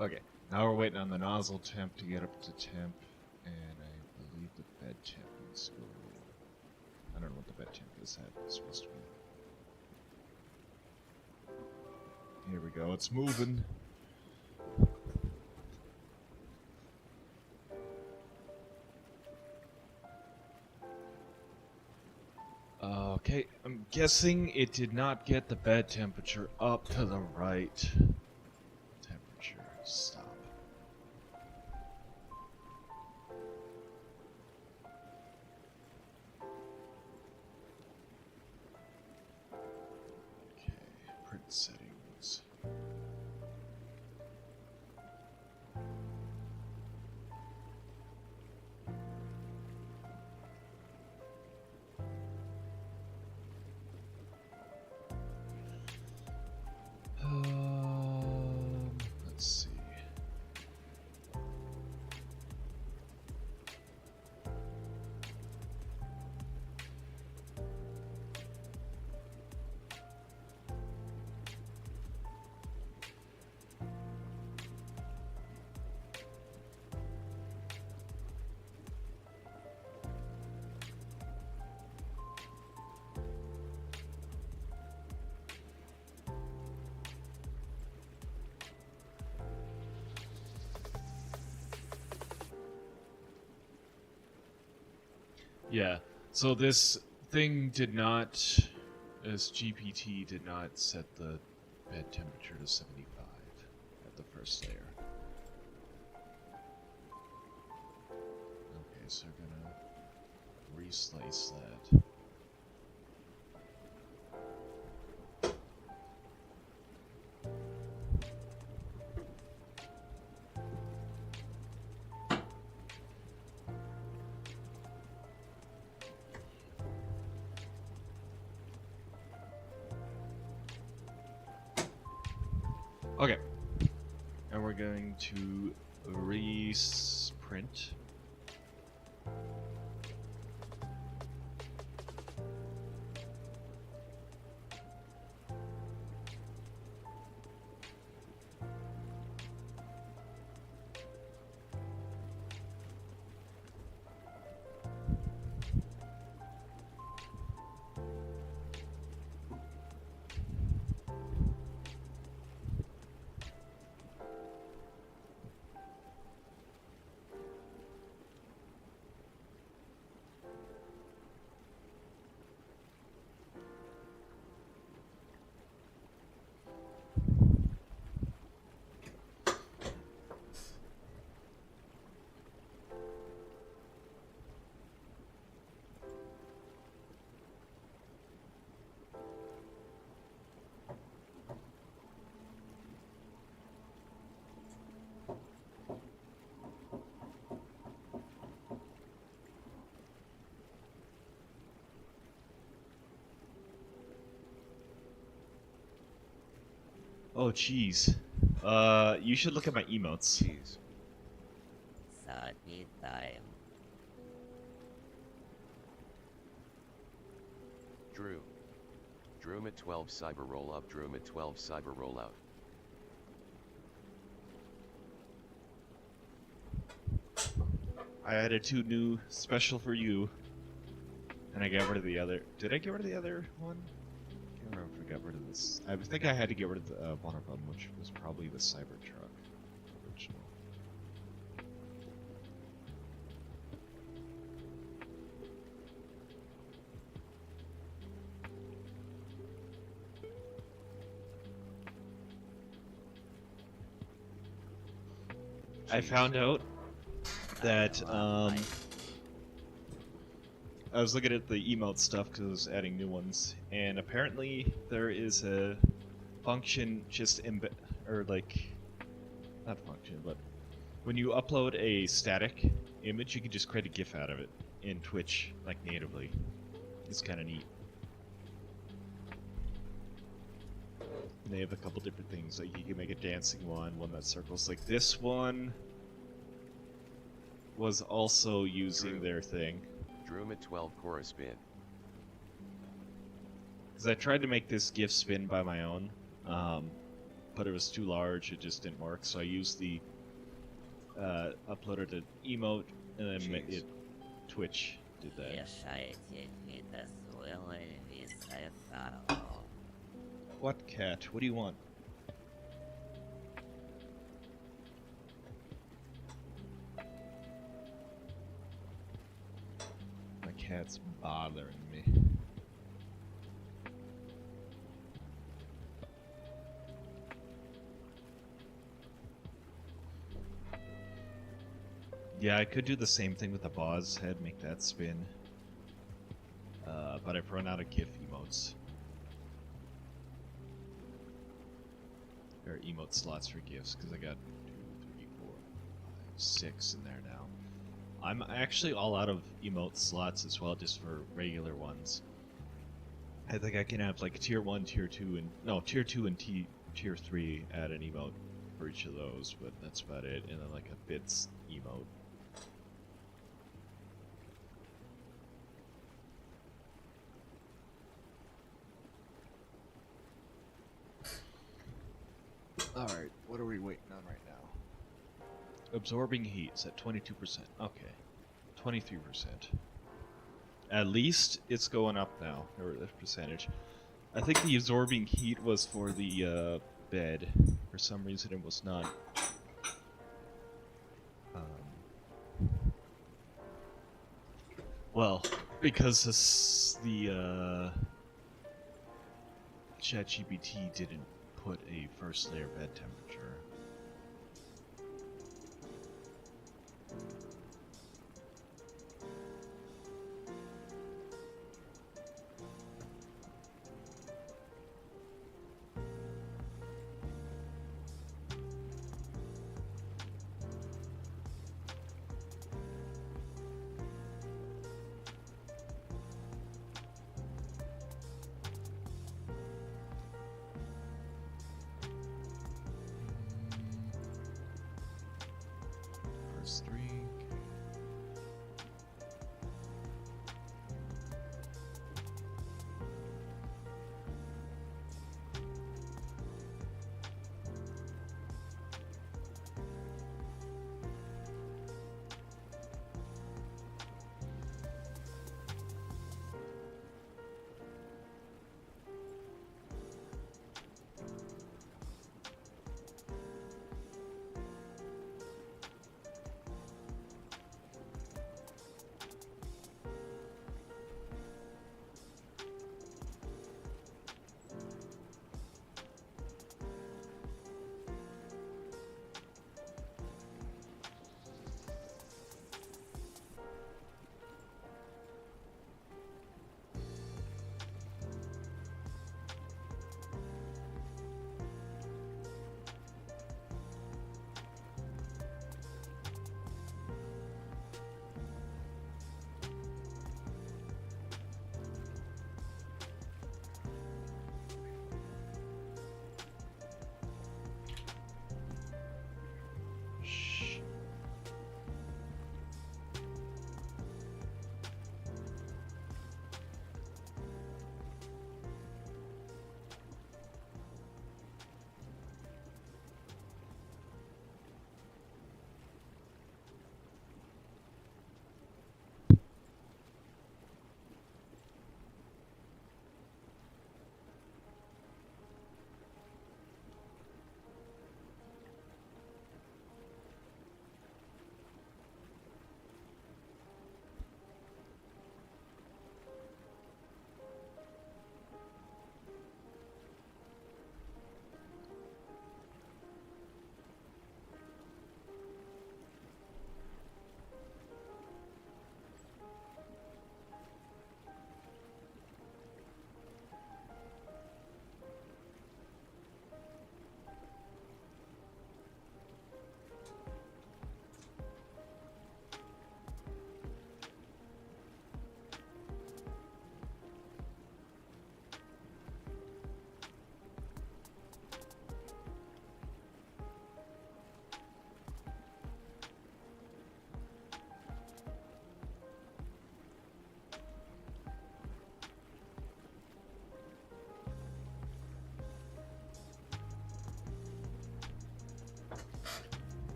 Okay, now we're waiting on the nozzle temp to get up to temp, and I believe the bed temp needs to go. I don't know what the bed temp is supposed to be. Here we go, it's moving. Okay, I'm guessing it did not get the bed temperature up to the right temperature. Stop. Okay, print settings. Let's see. Yeah, so this thing did not, this GPT did not set the bed temperature to 75 at the first layer. Okay, so we're gonna reslice that. we're going to print. Oh, jeez. You should look at my emotes. Jeez. Sorry time. Drew. Drumit 12 cyber roll up. Drumit 12 cyber roll out. I added 2 new special for you. And I got rid of the other. Did I get rid of the other one? I can't remember if I got rid of this. I think I had to get rid of the, one of them, which was probably the Cybertruck original. I found out that I was looking at the emote stuff because I was adding new ones, and apparently there is a function just or like, not function, but when you upload a static image, you can just create a GIF out of it in Twitch, like natively. It's kind of neat. And they have a couple different things, like you can make a dancing one that circles. Like this one was also using their thing. Drumit 12 chorus spin. Because I tried to make this GIF spin by my own, but it was too large, it just didn't work, so I used the uploaded an emote, and then Twitch did that. Yes, I think it as well as I thought. What, cat? What do you want? My cat's bothering me. Yeah, I could do the same thing with the Boz head, make that spin. But I've run out of GIF emotes. Or emote slots for GIFs, because I got 2, 3, 4, 5, 6 in there now. I'm actually all out of emote slots as well, just for regular ones. I think I can have like tier 1, tier 2, and no, tier 2 and tier 3 add an emote for each of those, but that's about it. And then like a bits emote. Alright, what are we waiting on right now? Absorbing heat is at 22%. Okay. 23%. At least it's going up now, or the percentage. I think the absorbing heat was for the bed. For some reason it was not. Well, because the ChatGPT didn't put a first layer bed temperature. There's 3.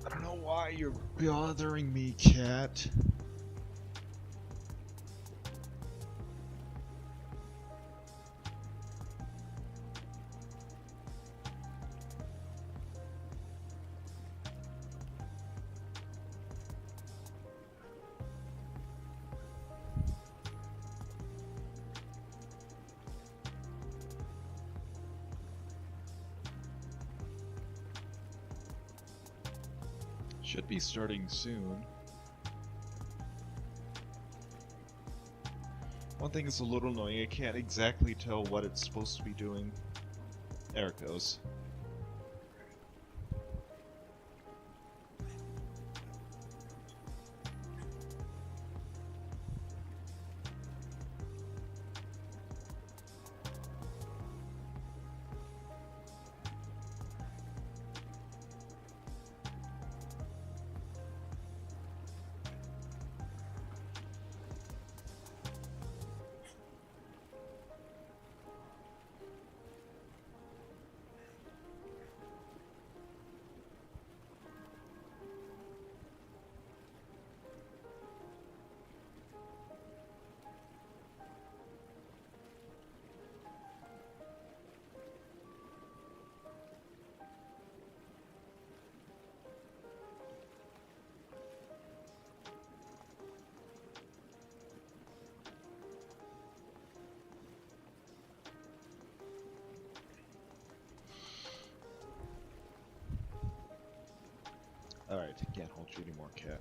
I don't know why you're bothering me, cat. Should be starting soon. One thing is a little annoying, I can't exactly tell what it's supposed to be doing. There it goes. Alright, can't hold you anymore, cat.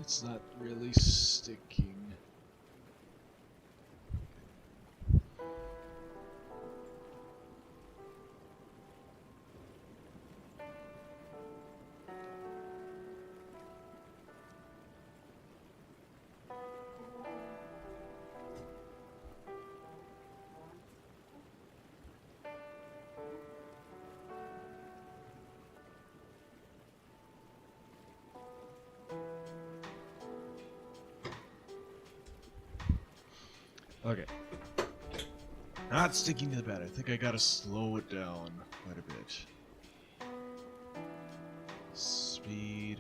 It's not really sticking. Okay. Not sticking to the bed. I think I gotta slow it down quite a bit. Speed.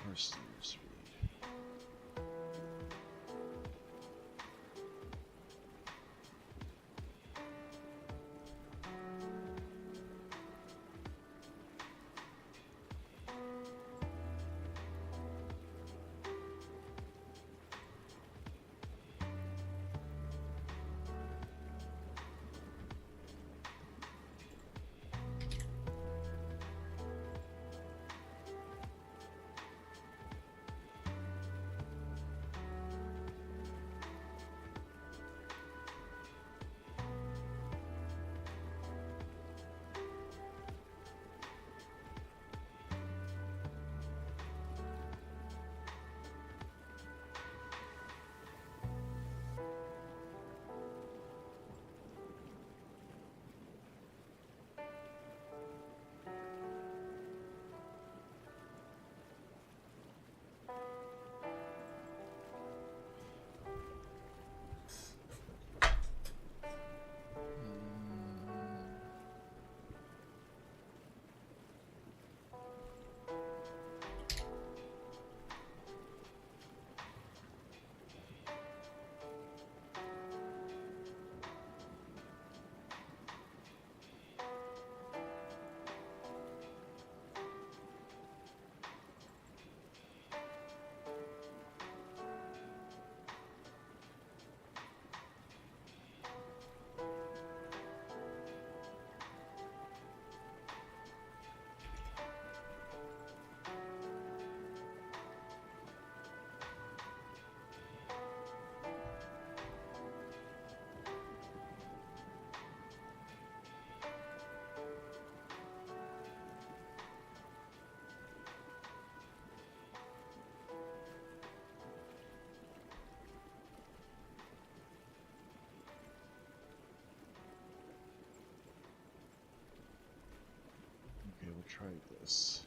Or sleep speed. Okay, we'll try this.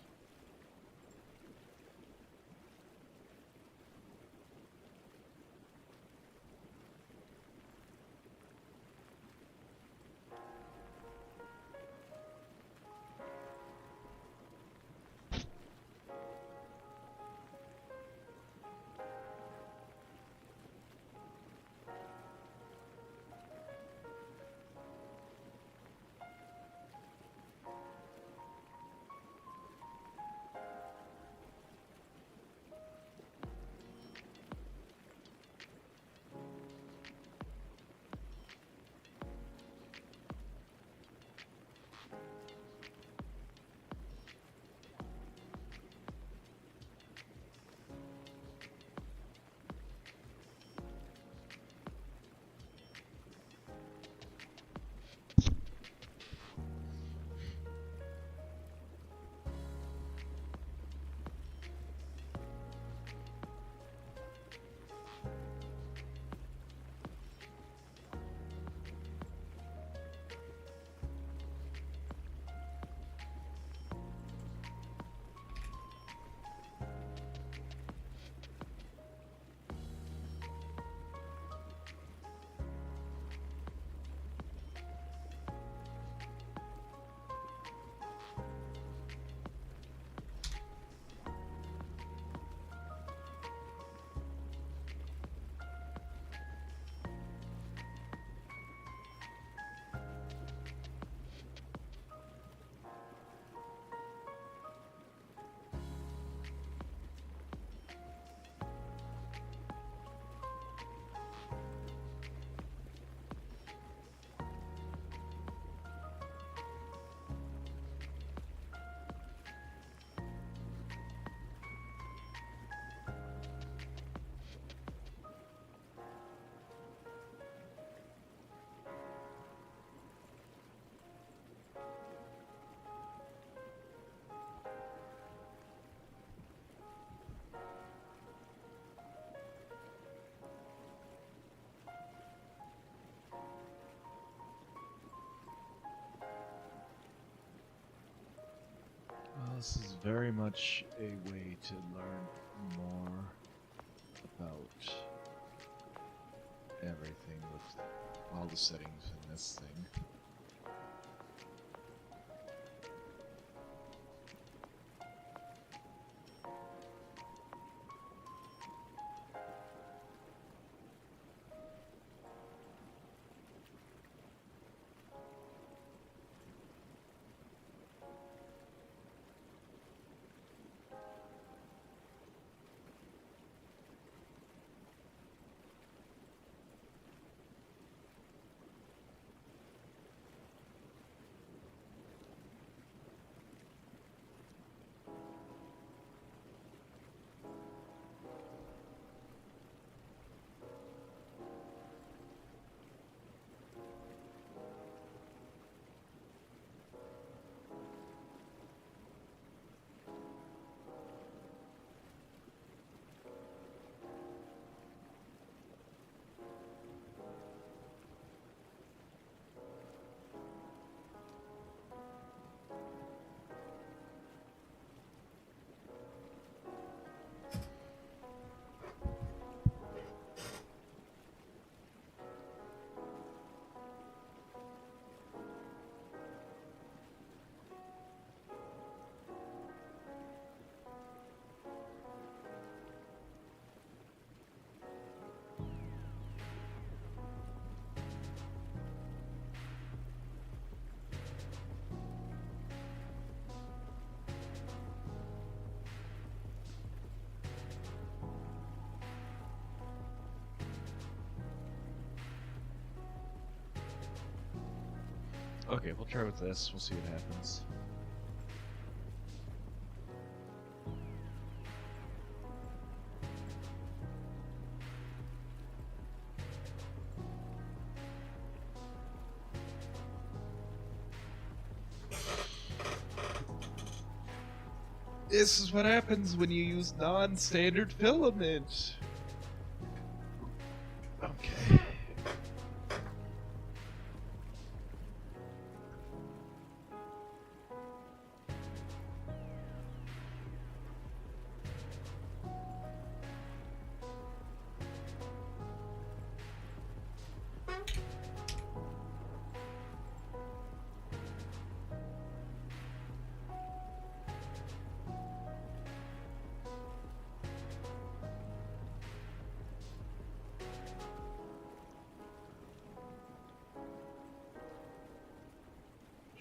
very much a way to learn more about everything with all the settings in this thing. Okay, we'll try with this. We'll see what happens. This is what happens when you use non-standard filament. Okay.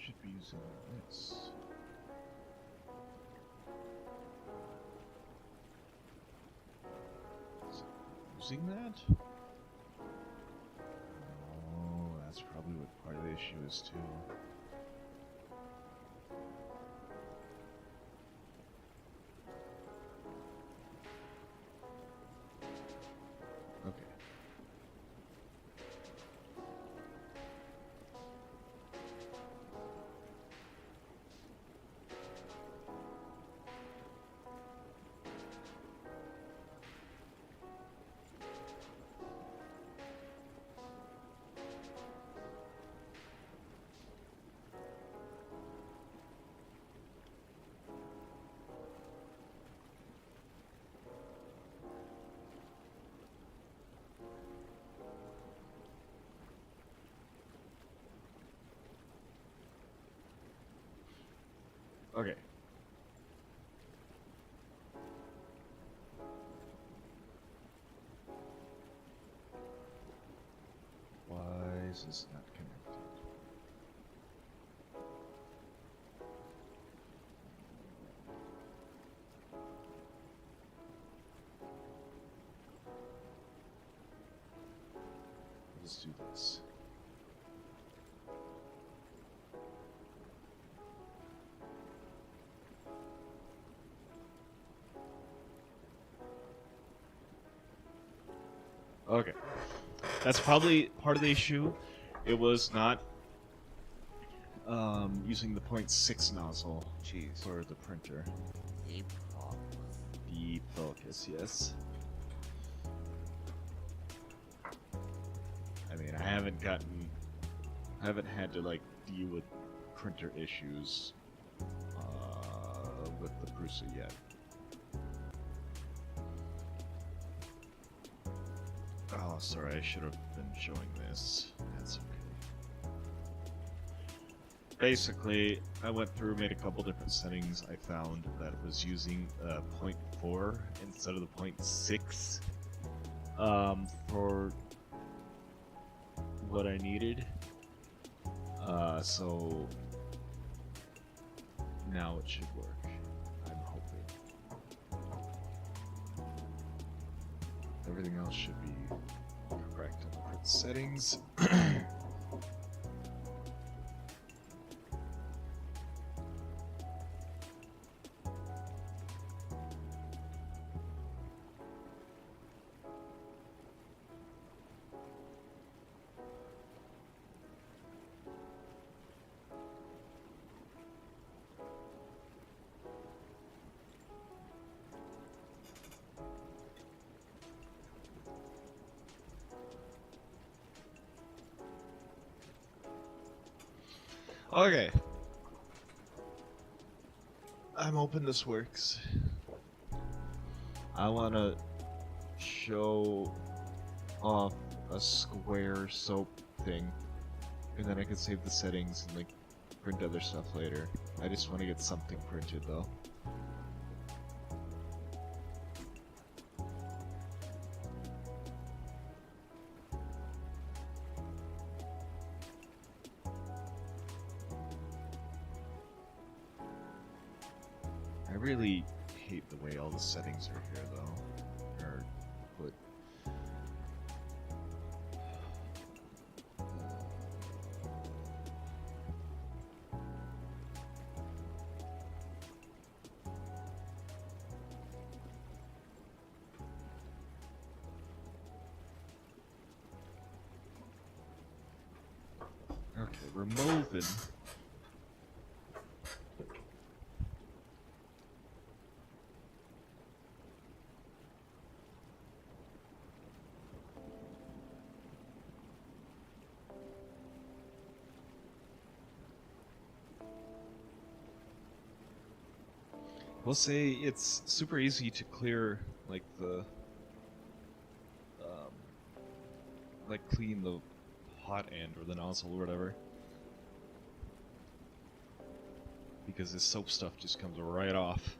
Should be using this. Is it using that? Oh, that's probably what part of the issue is too. Okay. Okay. Why is this not connected? Let's do this. Okay. That's probably part of the issue. It was not using the 0.6 nozzle Cheese. for the printer. Deep focus. Deep focus, yes. I mean, I haven't had to like deal with printer issues with the Prusa yet. Oh, sorry, I should have been showing this. That's okay. Basically, I went through, made a couple different settings. I found that it was using 0.4 instead of the 0.6 for what I needed. So now it should work. I'm hoping. Everything else should be correct in the correct settings. Okay. I'm hoping this works. I want to show off a square soap thing, and then I can save the settings and like print other stuff later. I just want to get something printed though. I really hate the way all the settings are here though. Or put. Okay, we're moving. We'll say it's super easy to clear, like the, like clean the hot end or the nozzle or whatever. Because this soap stuff just comes right off.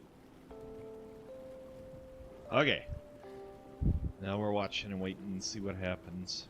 Okay. Now we're watching and waiting and see what happens.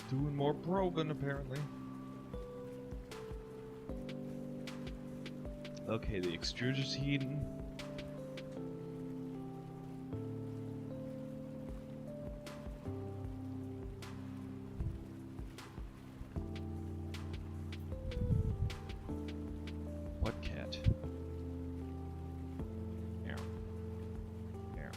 Doing more probing, apparently. Okay, the extruder's heating. What cat? There. There.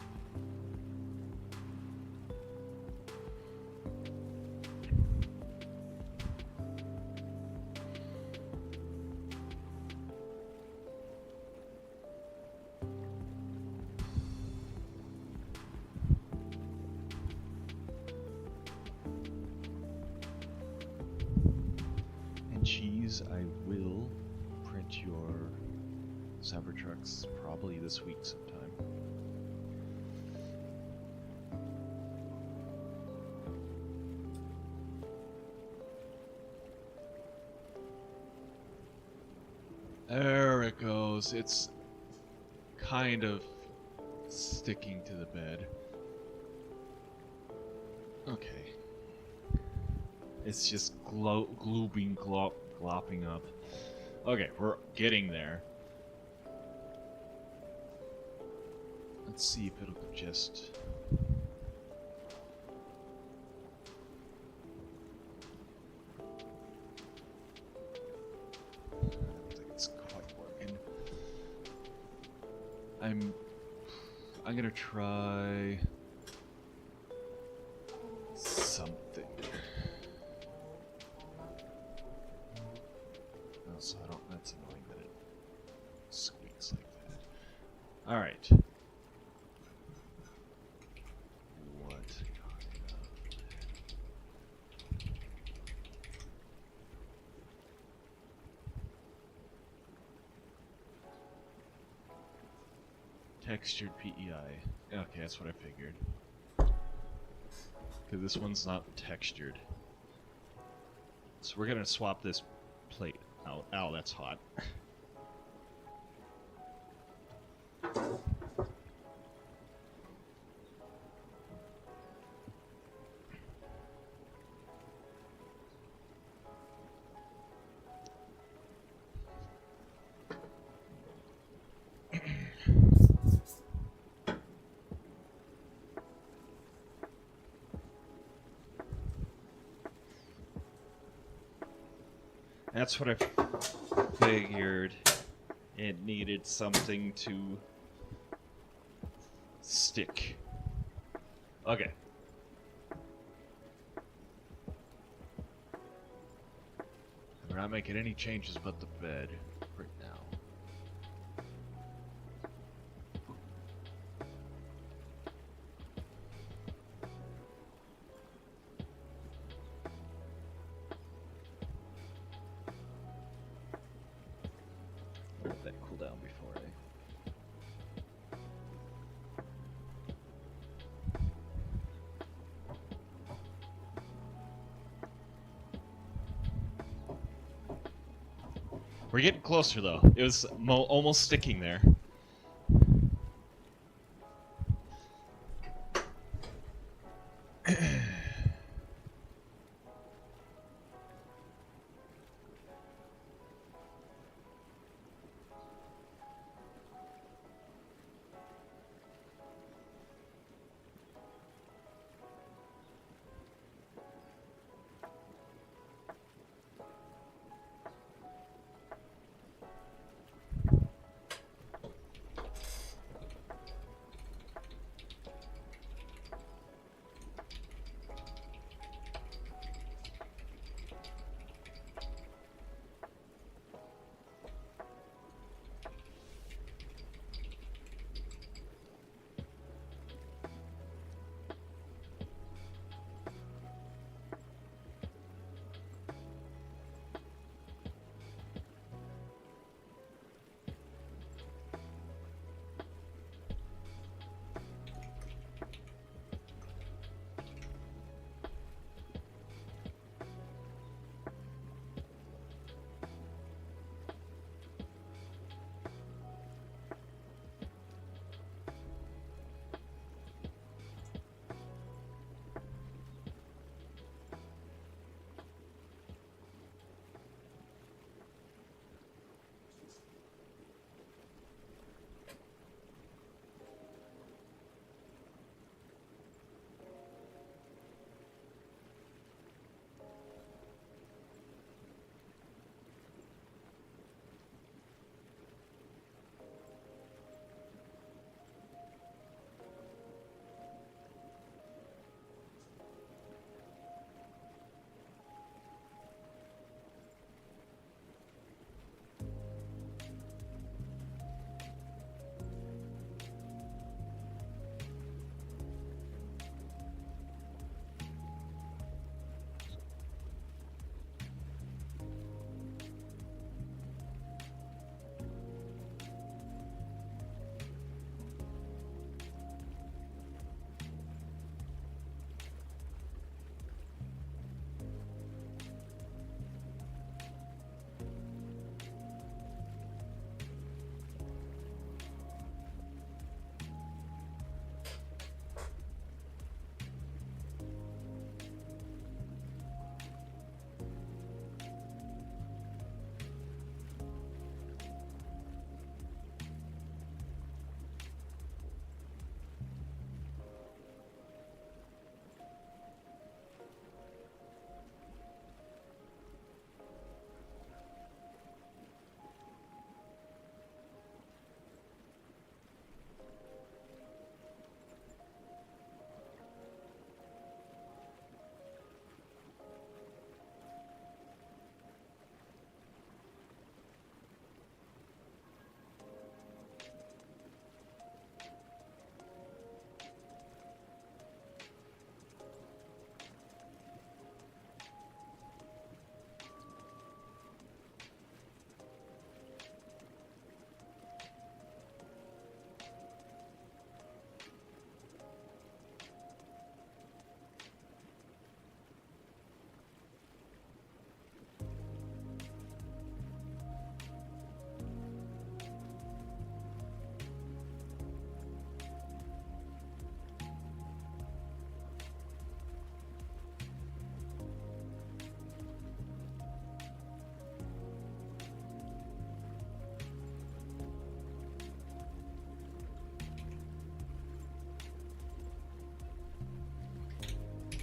And cheese, I will print your Cybertrucks probably this week sometime. There it goes. It's kind of sticking to the bed. Okay. It's just glooping, glopping up. Okay, we're getting there. Let's see if it'll just... I'm gonna try something. Oh, so I don't. That's annoying that it squeaks like that. All right. What? Textured PEI. Okay, that's what I figured. Because this one's not textured. So we're gonna swap this plate out. Ow, that's hot. That's what I figured. It needed something to stick. Okay. We're not making any changes but the bed right now. Let that cool down before I... We're getting closer though. It was almost sticking there.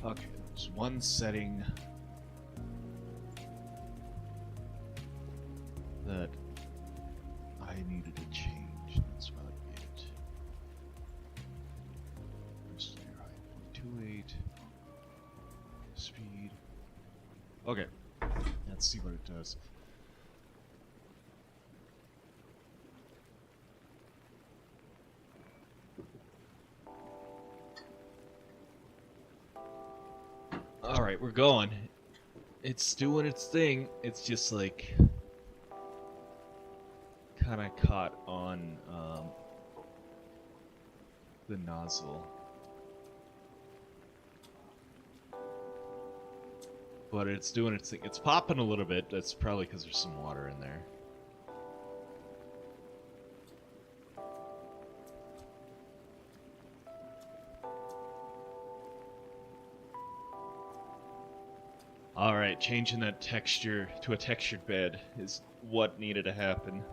Okay, there's one setting that I needed to change. That's about it. First layer height 0.28. Speed. Okay, let's see what it does. Alright, we're going. It's doing its thing. It's just like kind of caught on the nozzle. But it's doing its thing. It's popping a little bit. That's probably because there's some water in there. Alright, changing that texture to a textured bed is what needed to happen.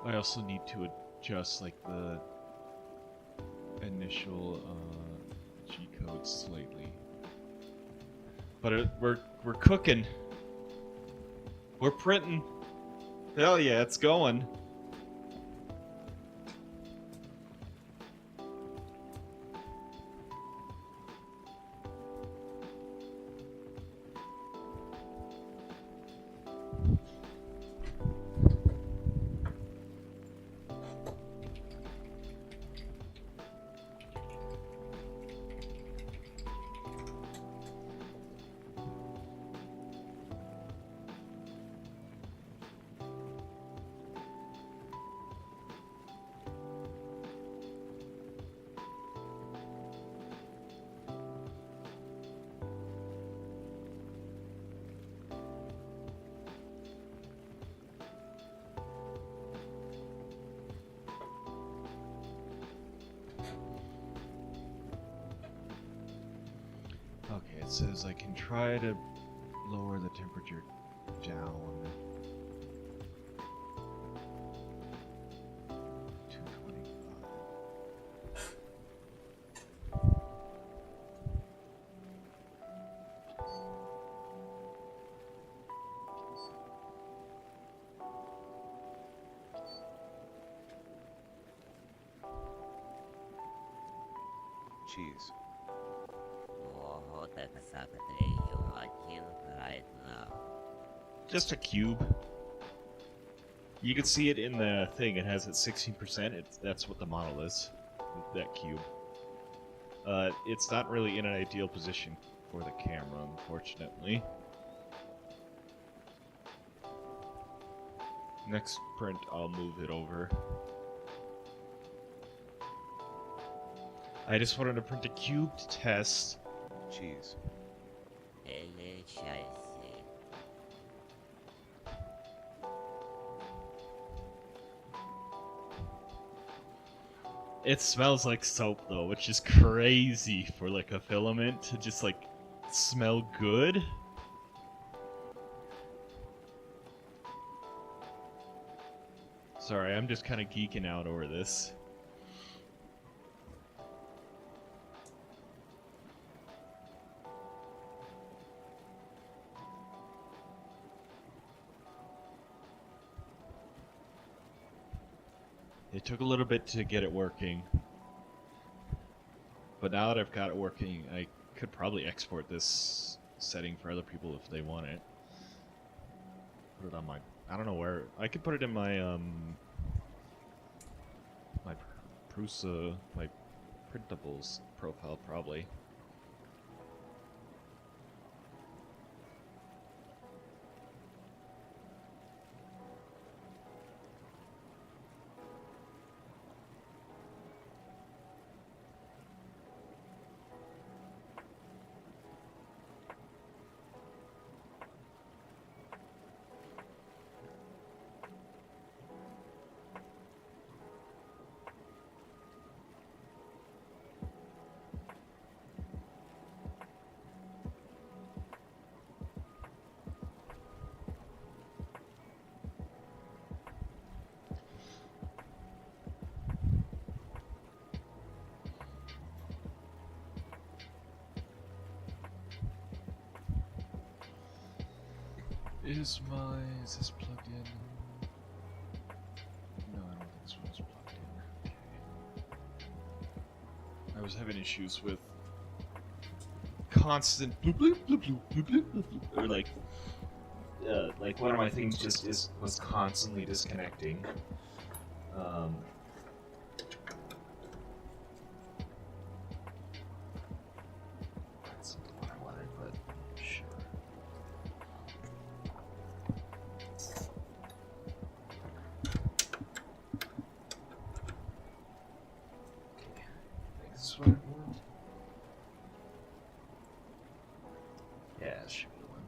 I also need to adjust like the initial G-code slightly. But we're cooking. We're printing. Hell yeah, it's going. Okay, it says I can try to lower the temperature down. 225. Cheese. Oh, that's happening. You are killed right now. Just a cube. You can see it in the thing. It has it 16%. That's what the model is. That cube. It's not really in an ideal position for the camera, unfortunately. Next print, I'll move it over. I just wanted to print a cube to test. Cheese. Delicious. It smells like soap though, which is crazy for like a filament to just like smell good. Sorry, I'm just kind of geeking out over this. It took a little bit to get it working. But now that I've got it working, I could probably export this setting for other people if they want it. Put it on my... I don't know where... I could put it in my, my Prusa... my printables profile, probably. Is this plugged in? No, I don't think this one's plugged in. Okay. I was having issues with constant bloop bloop bloop bloop bloop bloop bloop, bloop, or like one of my things just was constantly disconnecting. That's not what I wanted, but sure. This is what I want. Yeah, this should be the one.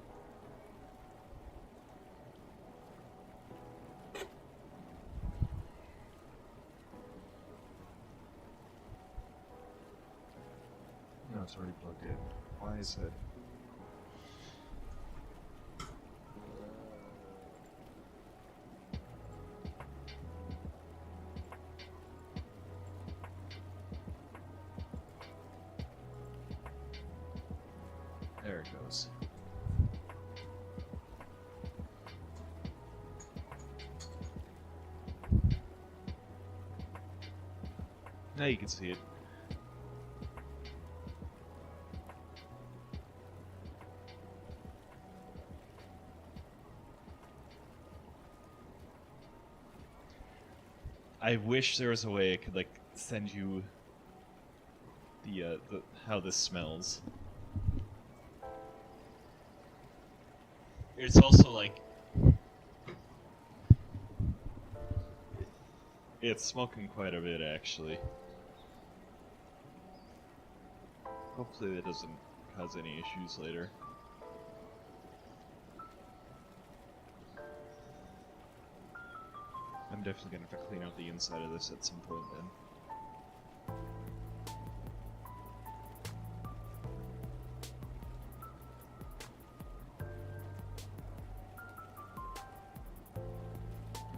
No, it's already plugged in. Why is it? There it goes. Now you can see it. I wish there was a way I could like send you the how this smells. It's also like it's smoking quite a bit actually. Hopefully that doesn't cause any issues later. I'm definitely gonna have to clean out the inside of this at some point then.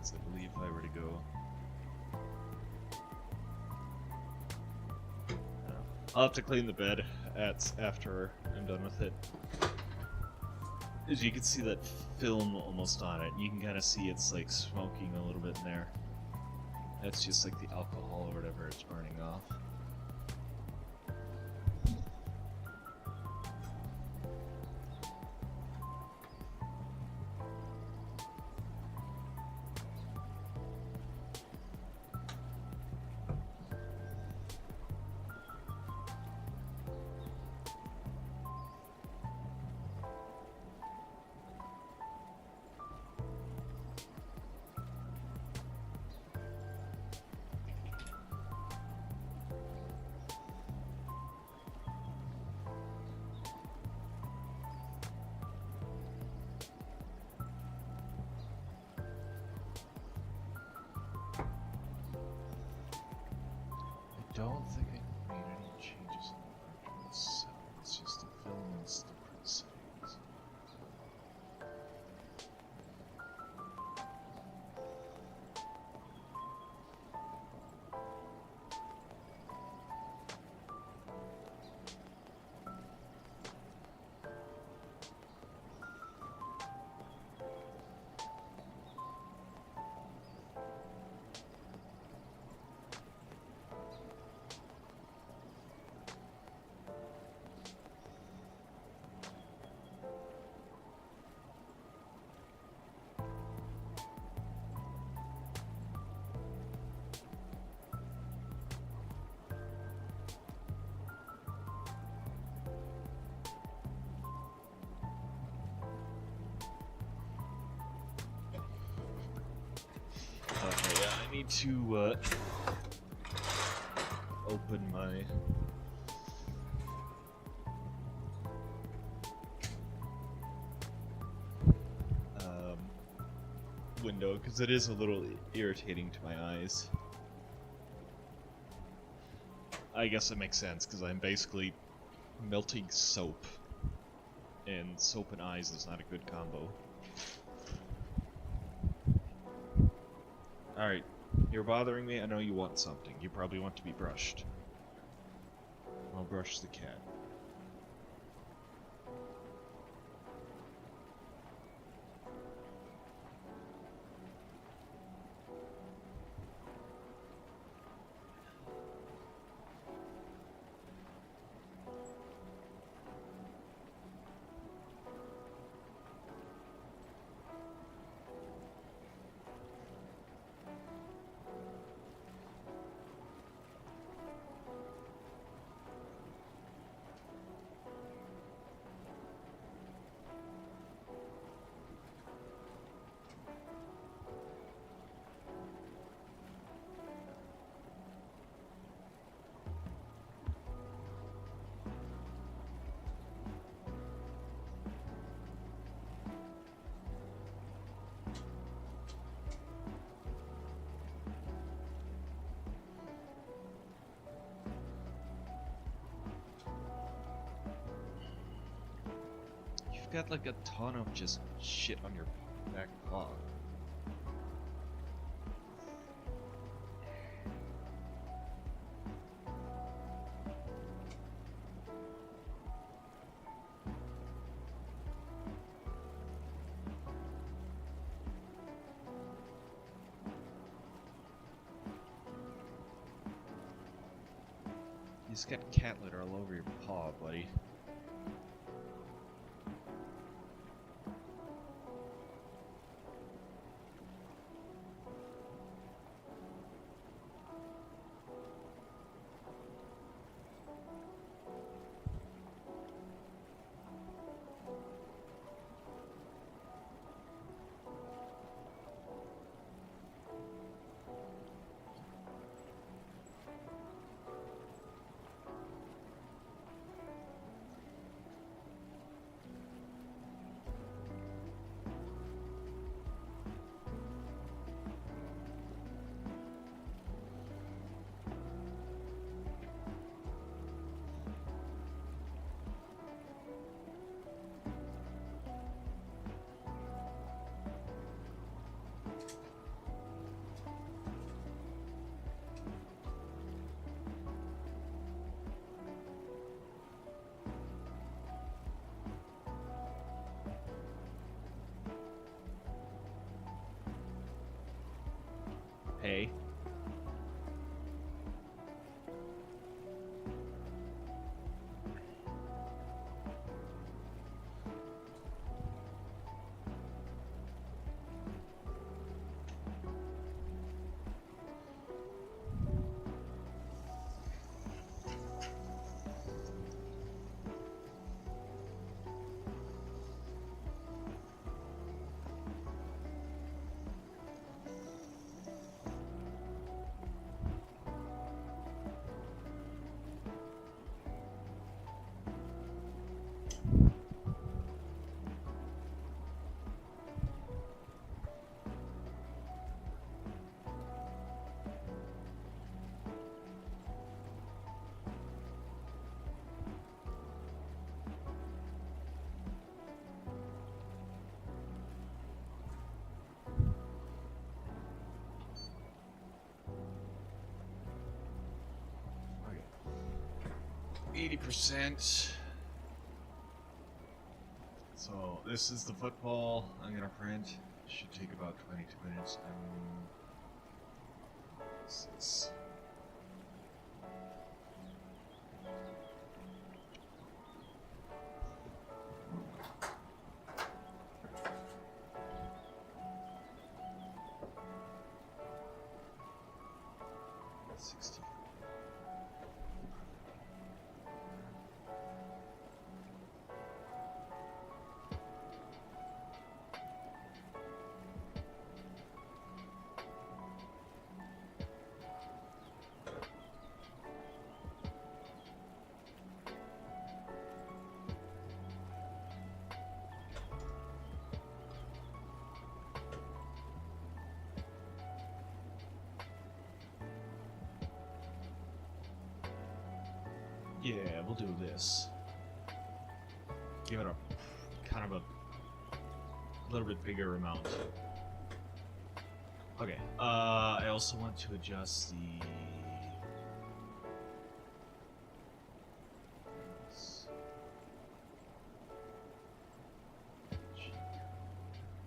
As I believe if I were to go... I'll have to clean the bed after I'm done with it. As you can see that film almost on it, you can kind of see it's like smoking a little bit in there. That's just like the alcohol or whatever it's burning off. I don't think I made any changes in the printer itself. It's just the filaments, the print settings. Okay, yeah, I need to open my window because it is a little irritating to my eyes. I guess it makes sense because I'm basically melting soap, and soap and eyes is not a good combo. Alright, you're bothering me. I know you want something. You probably want to be brushed. I'll brush the cat. You've got like a ton of just shit on your back paw. You just got cat litter all over your paw, buddy. Hey. Okay. 80%. So this is the football I'm gonna print. Should take about 22 minutes. This is yeah, we'll do this. Give it a kind of a little bit bigger amount. Okay. I also want to adjust the.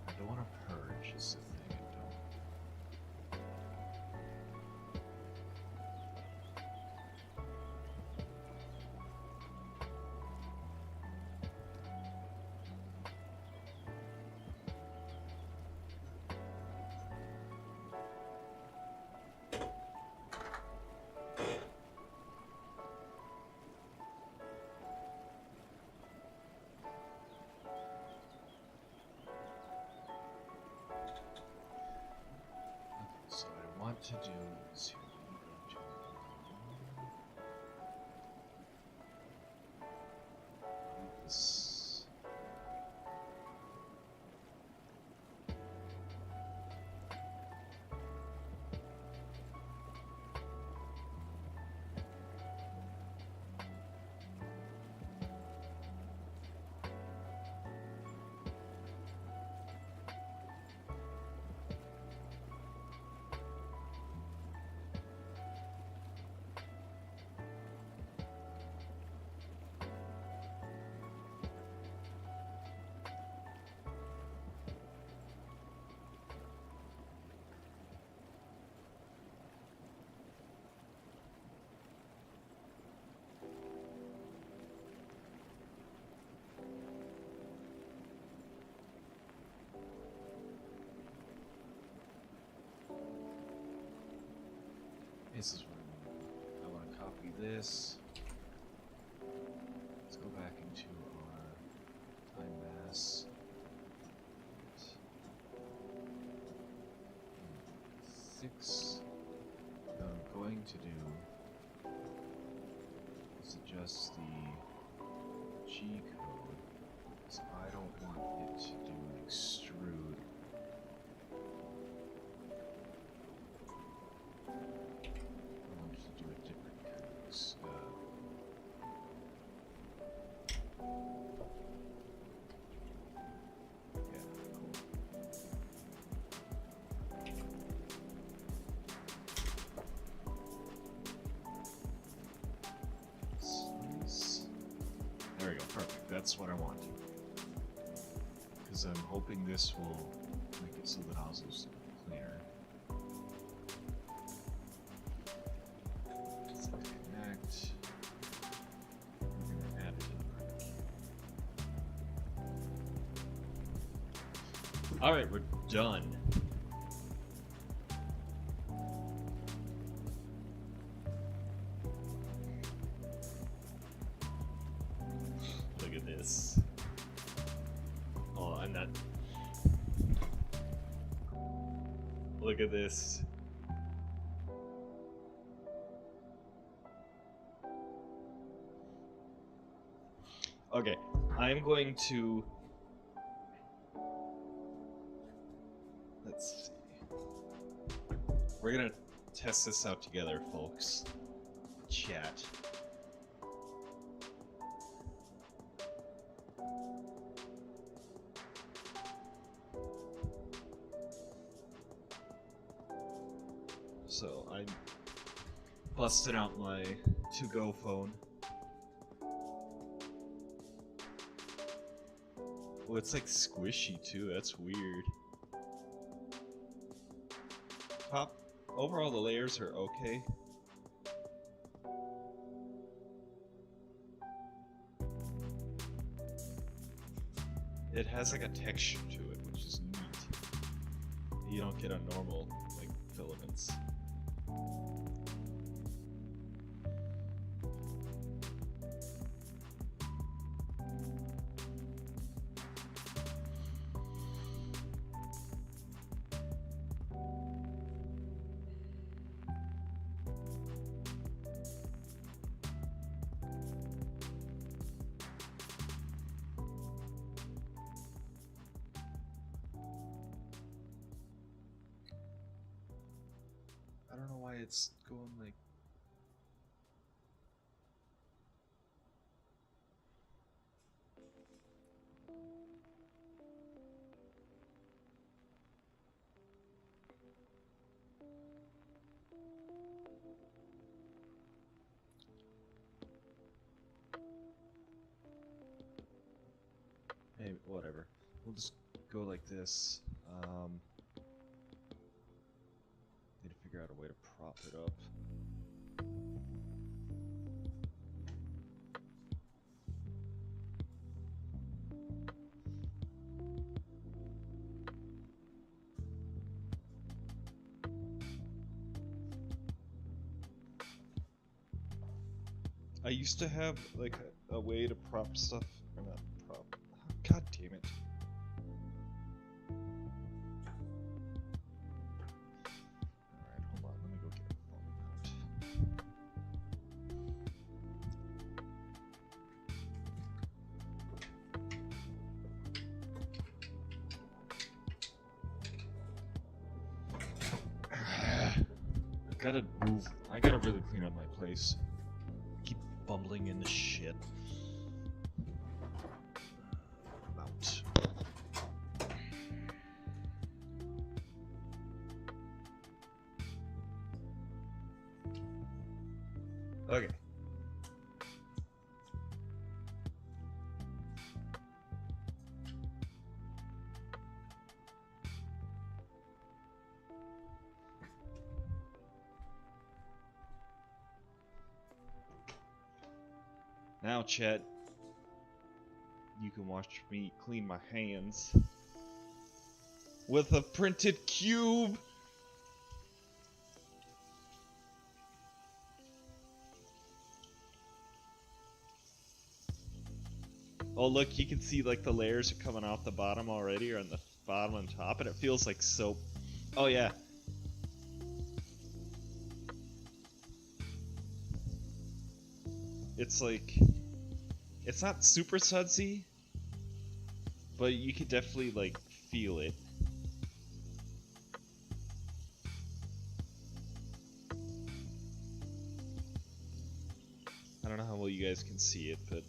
I don't want to purge. Is the thing. I don't. So what I want to do is here we go to this. this is what I want to copy this. Let's go back into our time mass. 6. What I'm going to do is adjust the G code, so I don't want it to do an extrude. I want it to do a different kind of yeah, cool. Slice. There we go, perfect. That's what I want. Because I'm hoping this will make it so the nozzle's cleaner. Let's connect. We're gonna add it to the crank. Alright, we're done. Look at this. Oh, I'm not. Look at this. Okay, I'm going to. Let's see. We're gonna test this out together, folks. Chat. So I'm busting out my to-go phone. Oh, it's like squishy too. That's weird. Overall, the layers are okay. It has like a texture to it, which is neat. You don't get on normal like filaments. I don't know why it's going like. Hey, whatever. We'll just go like this. Need to figure out a way to prop it up. I used to have like a way to prop stuff, or not prop. God damn it. Alright, hold on, let me go get a phone out. I gotta really clean up my place. I keep bumbling into shit. Mount. Okay. Now, Chet, you can watch me clean my hands with a printed cube. Oh look, you can see like the layers are coming off the bottom already, or on the bottom and top, and it feels like soap. Oh yeah. It's like, it's not super sudsy, but you can definitely like feel it. I don't know how well you guys can see it, but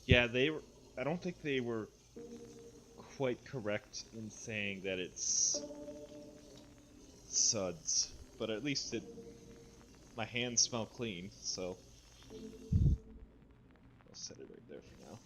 yeah, they were. I don't think they were quite correct in saying that it's suds, but at least it. My hands smell clean, so I'll set it right there for now.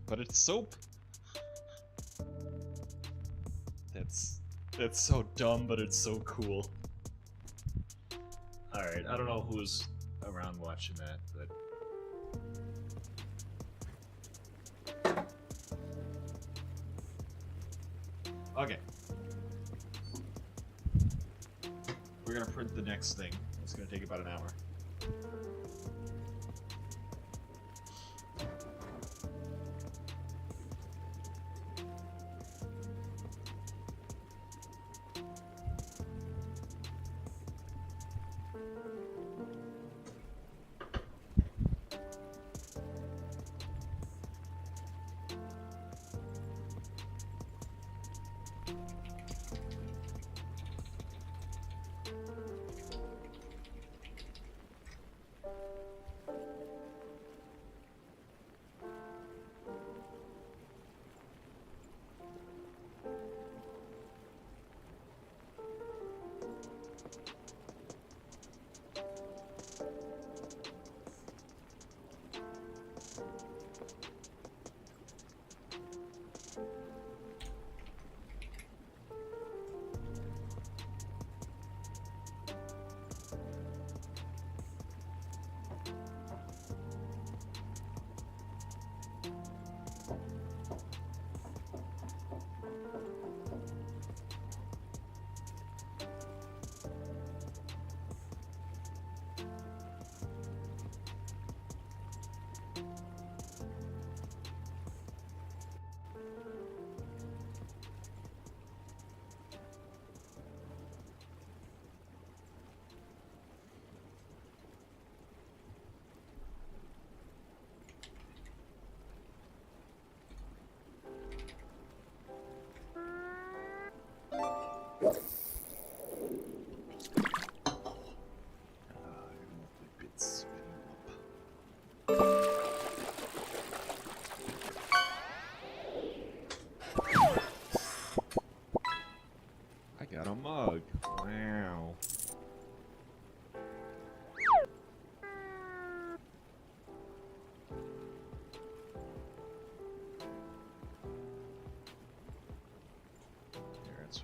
But it's soap. That's so dumb, but it's so cool. All right, I don't know who's around watching that, but okay. We're gonna print the next thing. It's gonna take about an hour. I got a mug. Wow. There, it's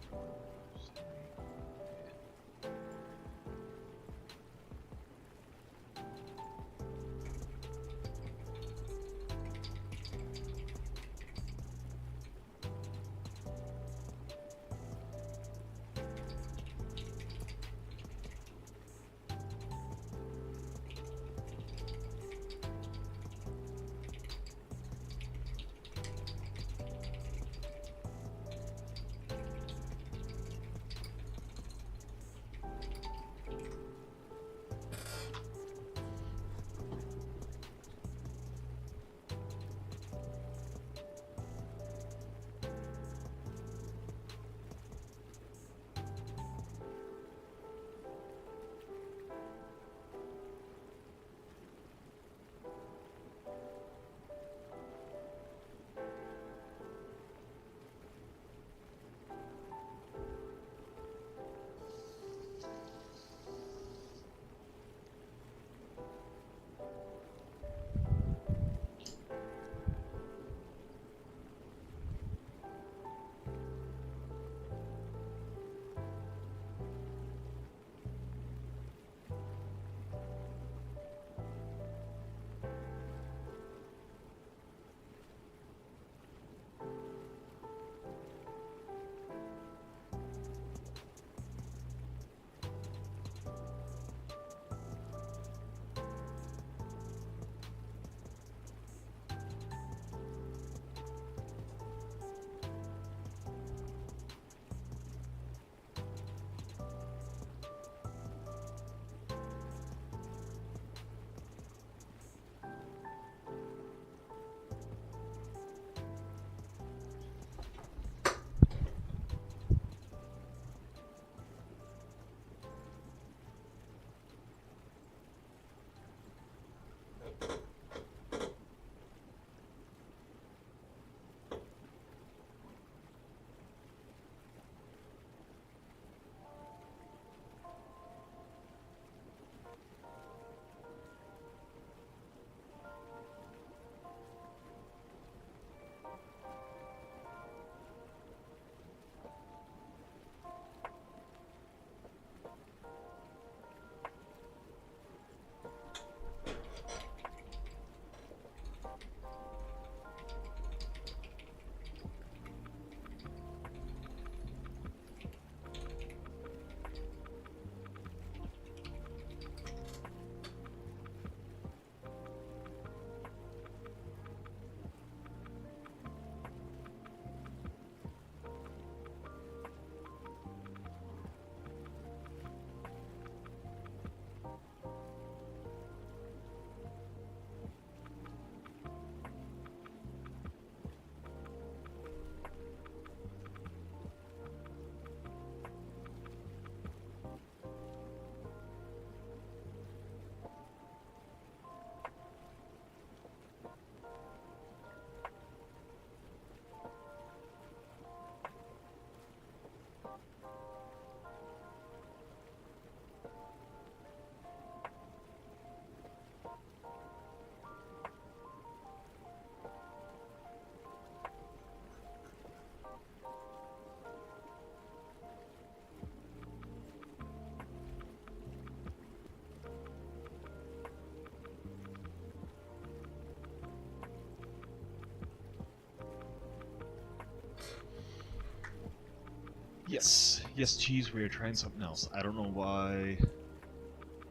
Yes, yes, cheese, we are trying something else. I don't know why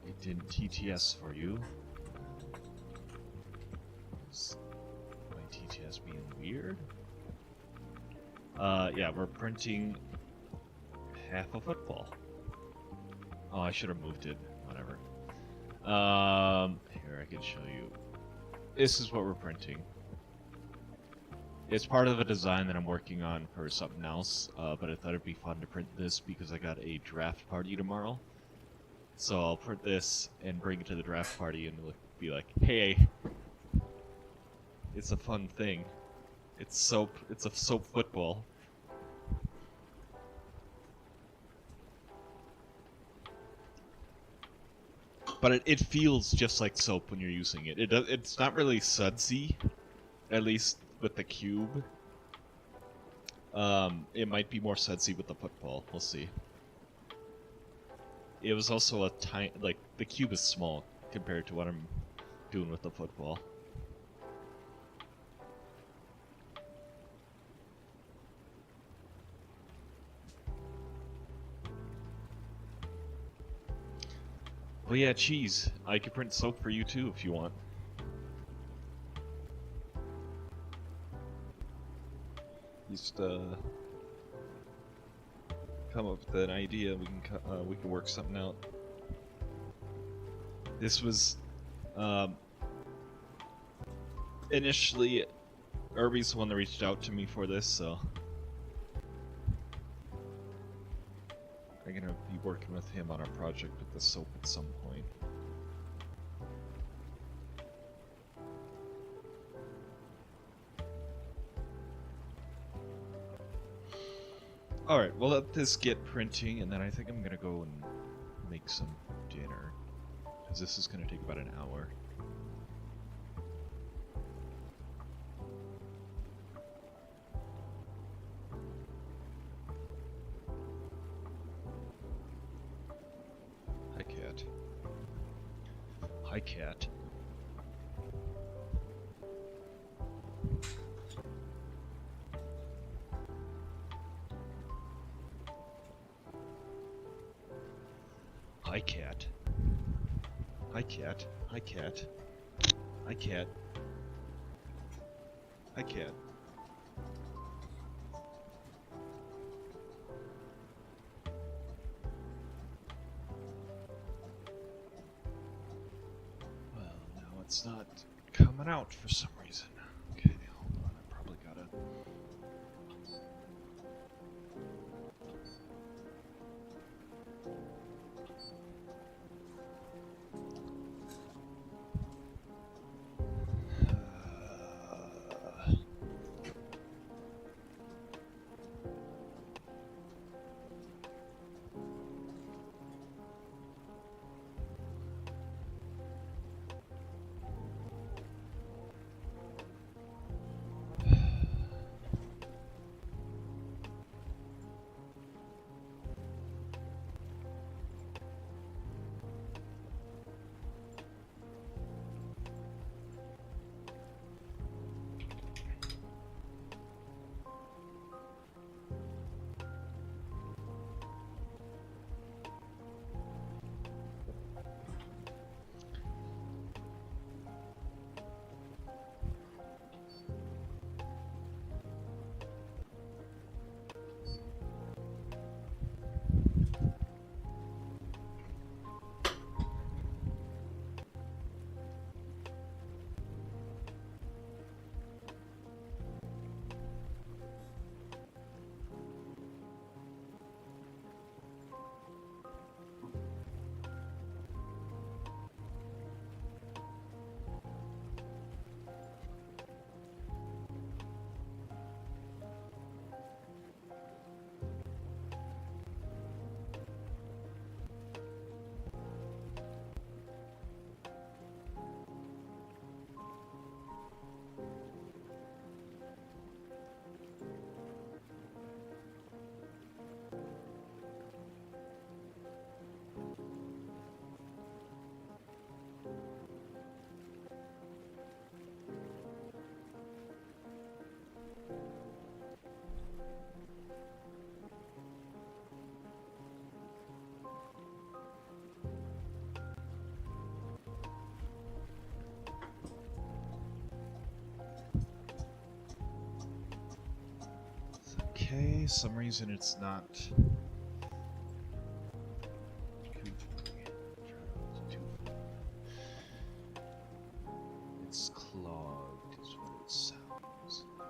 it didn't TTS for you. Is my TTS being weird? Yeah, we're printing half a football. Oh, I should have moved it. Whatever. Here, I can show you. This is what we're printing. It's part of a design that I'm working on for something else, but I thought it'd be fun to print this because I got a draft party tomorrow. So I'll print this and bring it to the draft party and be like, hey, it's a fun thing. It's soap. It's a soap football. But it feels just like soap when you're using it. It's not really sudsy, at least with the cube. It might be more sudsy with the football. We'll see. It was also a tiny, like, the cube is small compared to what I'm doing with the football. Well, yeah, cheese. I could print soap for you too if you want. Just come up with an idea. We can work something out. This was initially Irby's the one that reached out to me for this, so I'm gonna be working with him on a project with the soap at some point. Alright, we'll let this get printing, and then I think I'm gonna go and make some dinner. Because this is gonna take about an hour. Hi, cat. Hi, cat. Hi, cat. Hi, cat. Hi, cat. Hi, cat. Hi, cat. Well, now it's not coming out for some reason. Okay, hold on. I probably gotta... Okay, some reason it's not. It's clogged, is what it sounds like.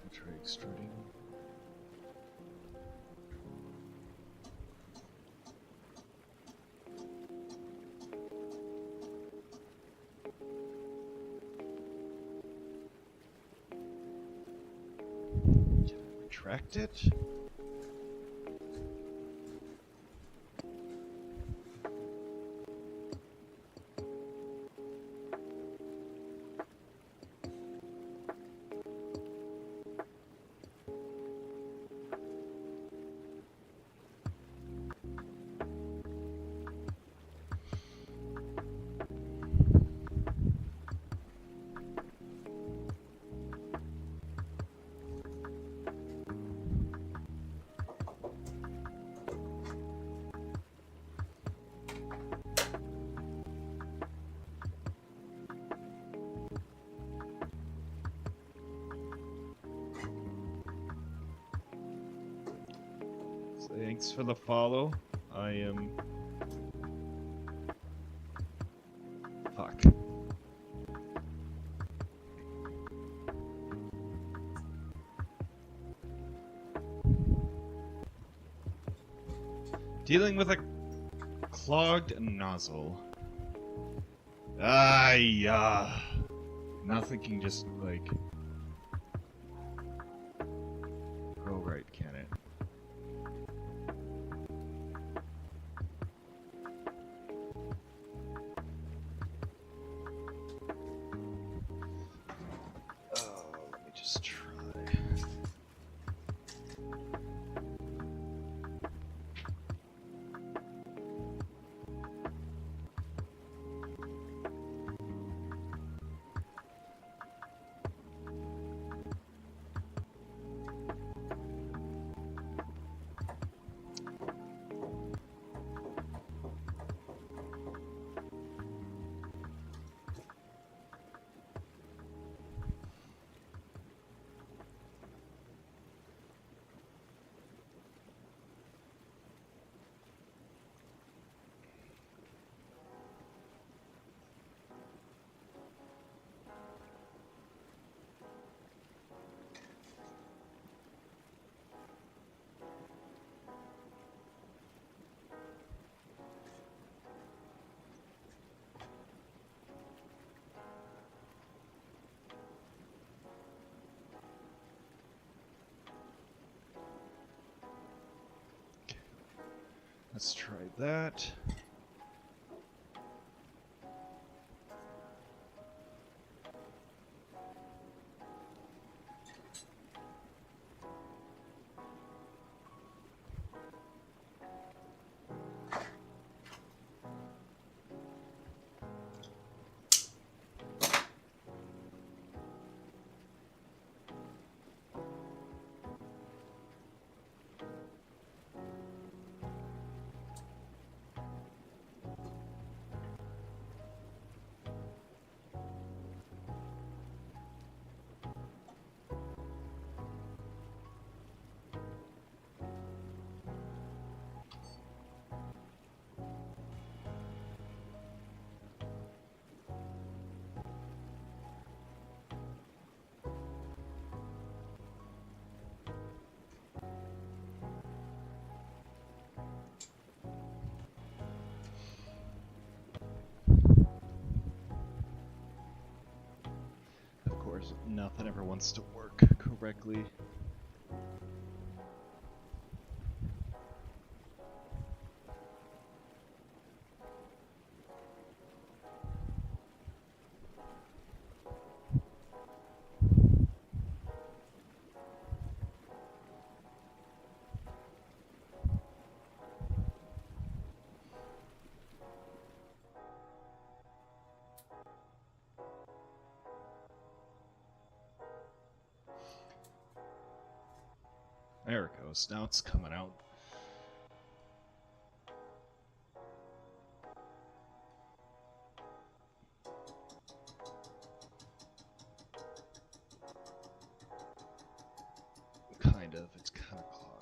Try extruding. Can I retract it? Thanks for the follow. I am... Fuck. Dealing with a clogged nozzle. Nothing can just, like... go right, can it? Let me just try. Let's try that. Nothing ever wants to work correctly. There it goes. Now it's coming out. Kind of. It's kind of clogged.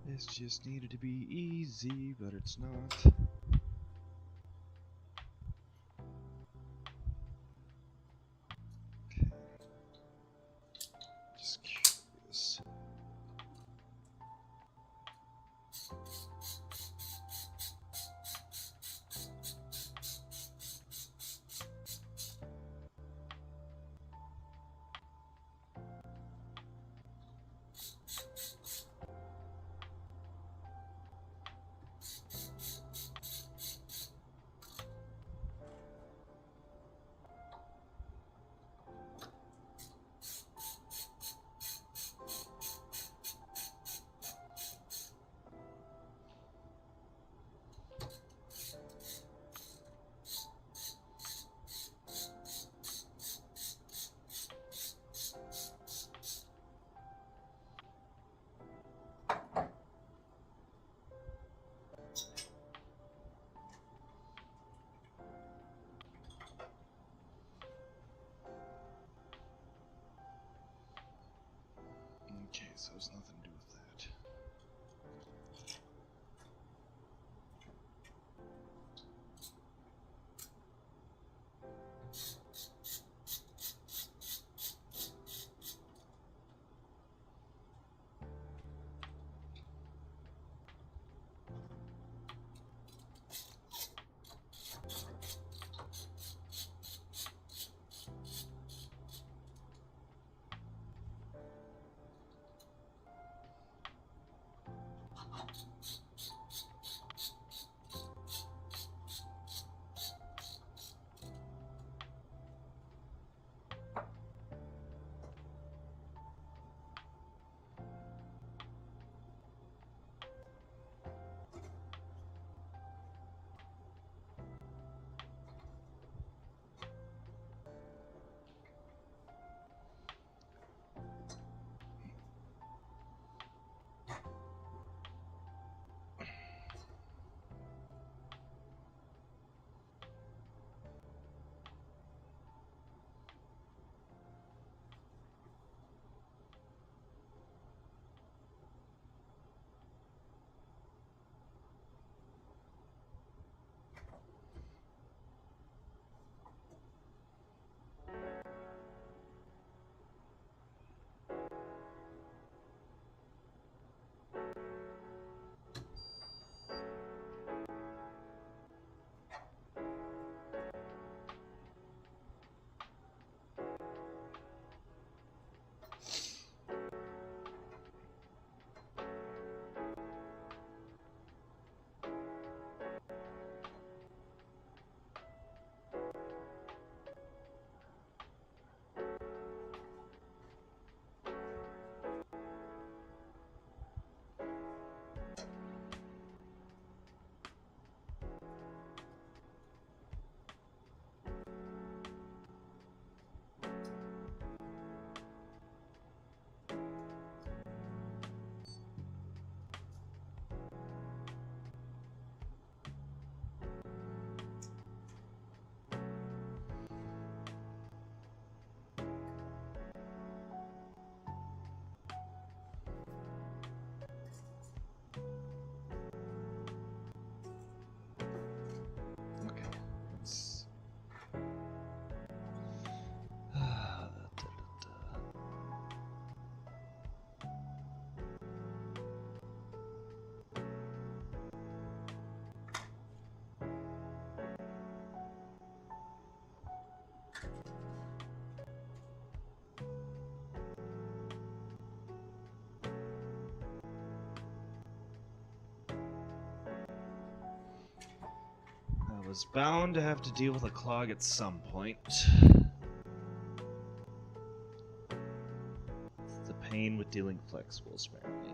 This just needed to be easy, but it's not. Okay. Just curious. Okay, so it's nothing to do with that. was bound to have to deal with a clog at some point. It's the pain with dealing flexibles, apparently.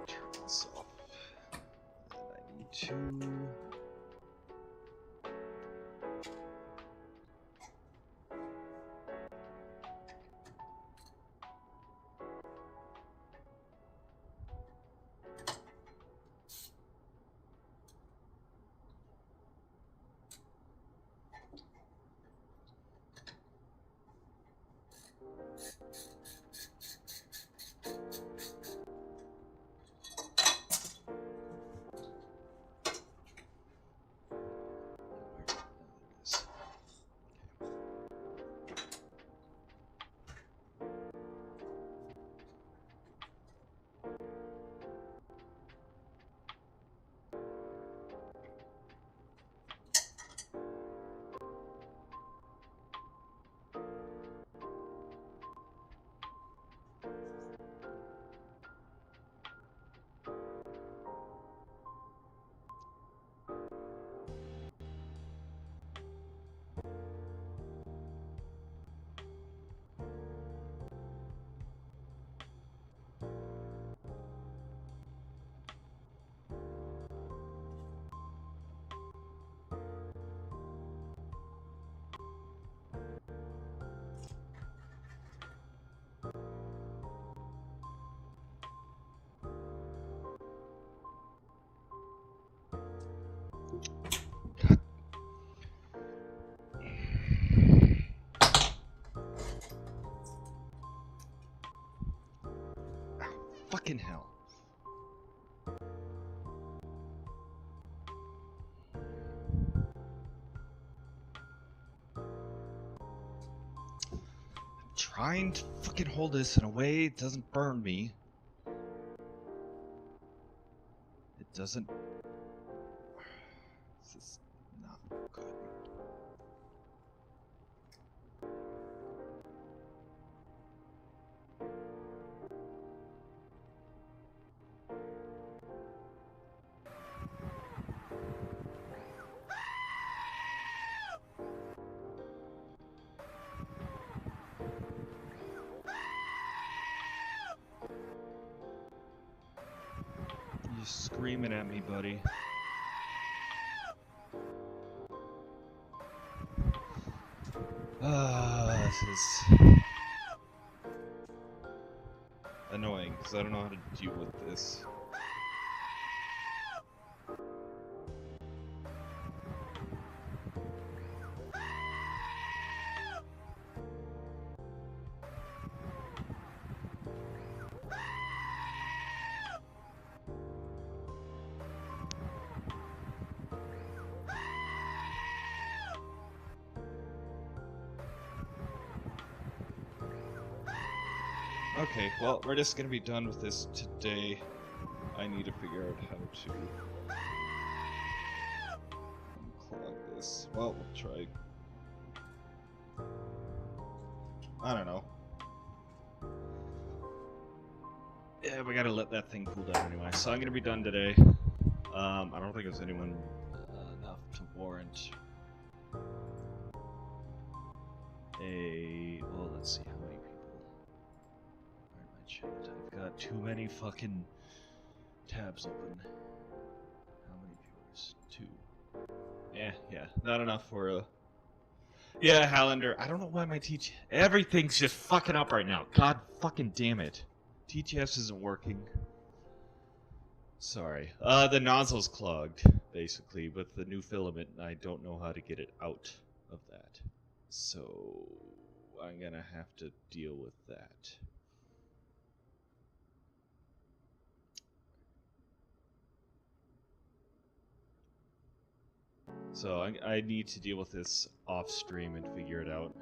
Turn this off. And I need to. Fucking hell. I'm trying to fucking hold this in a way it doesn't burn me. It doesn't. This is not good. You're screaming at me, buddy. This is annoying because I don't know how to deal with this. Okay, well, we're just gonna be done with this today. I need to figure out how to unclog this. Well, we'll try. I don't know. Yeah, we gotta let that thing cool down anyway. So I'm gonna be done today. I don't think there's anyone enough to warrant a. Well, let's see how many people are in my chat. I've got too many fucking tabs open. How many viewers? 2. Yeah, not enough for a... Yeah, Highlander, I don't know why my everything's just fucking up right now. God fucking damn it. TTS isn't working. Sorry. The nozzle's clogged, basically, with the new filament, and I don't know how to get it out of that. So... I'm gonna have to deal with that. So I need to deal with this off stream and figure it out.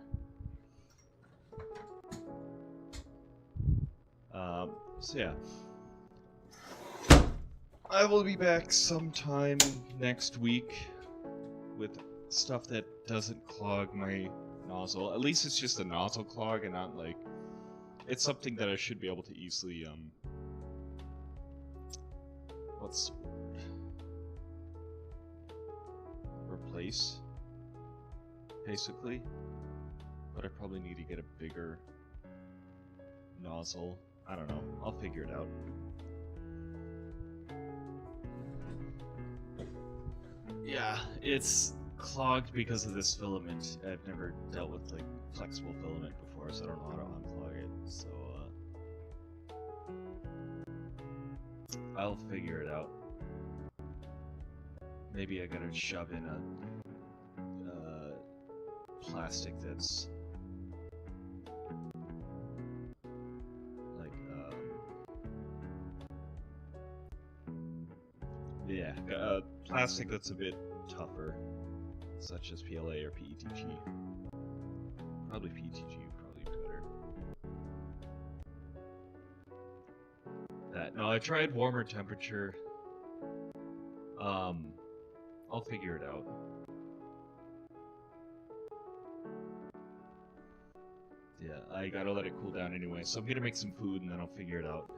So yeah. I will be back sometime next week with stuff that doesn't clog my nozzle. At least it's just a nozzle clog and not like... It's something that I should be able to easily, what's the word? Replace, basically. But I probably need to get a bigger nozzle. I don't know. I'll figure it out. Yeah, it's clogged because of this filament. I've never dealt with like flexible filament before, so I don't know how to unclog it. So I'll figure it out. Maybe I gotta shove in a plastic that's like yeah, plastic that's a bit tougher, such as PLA or PETG. Probably PETG would probably be better. No, I tried warmer temperature. I'll figure it out. Yeah, I gotta let it cool down anyway, so I'm gonna make some food and then I'll figure it out.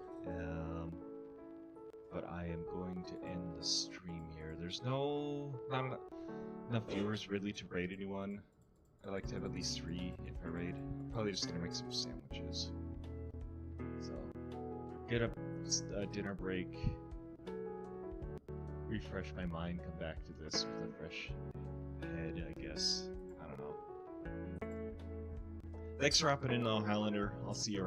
But I am going to end the stream here. There's not enough viewers really to raid anyone. I like to have at least 3 if I raid. I'm probably just gonna make some sandwiches. So, get a dinner break, refresh my mind, come back to this with a fresh head, I guess. I don't know. Thanks for hopping in though, Highlander. I'll see you around.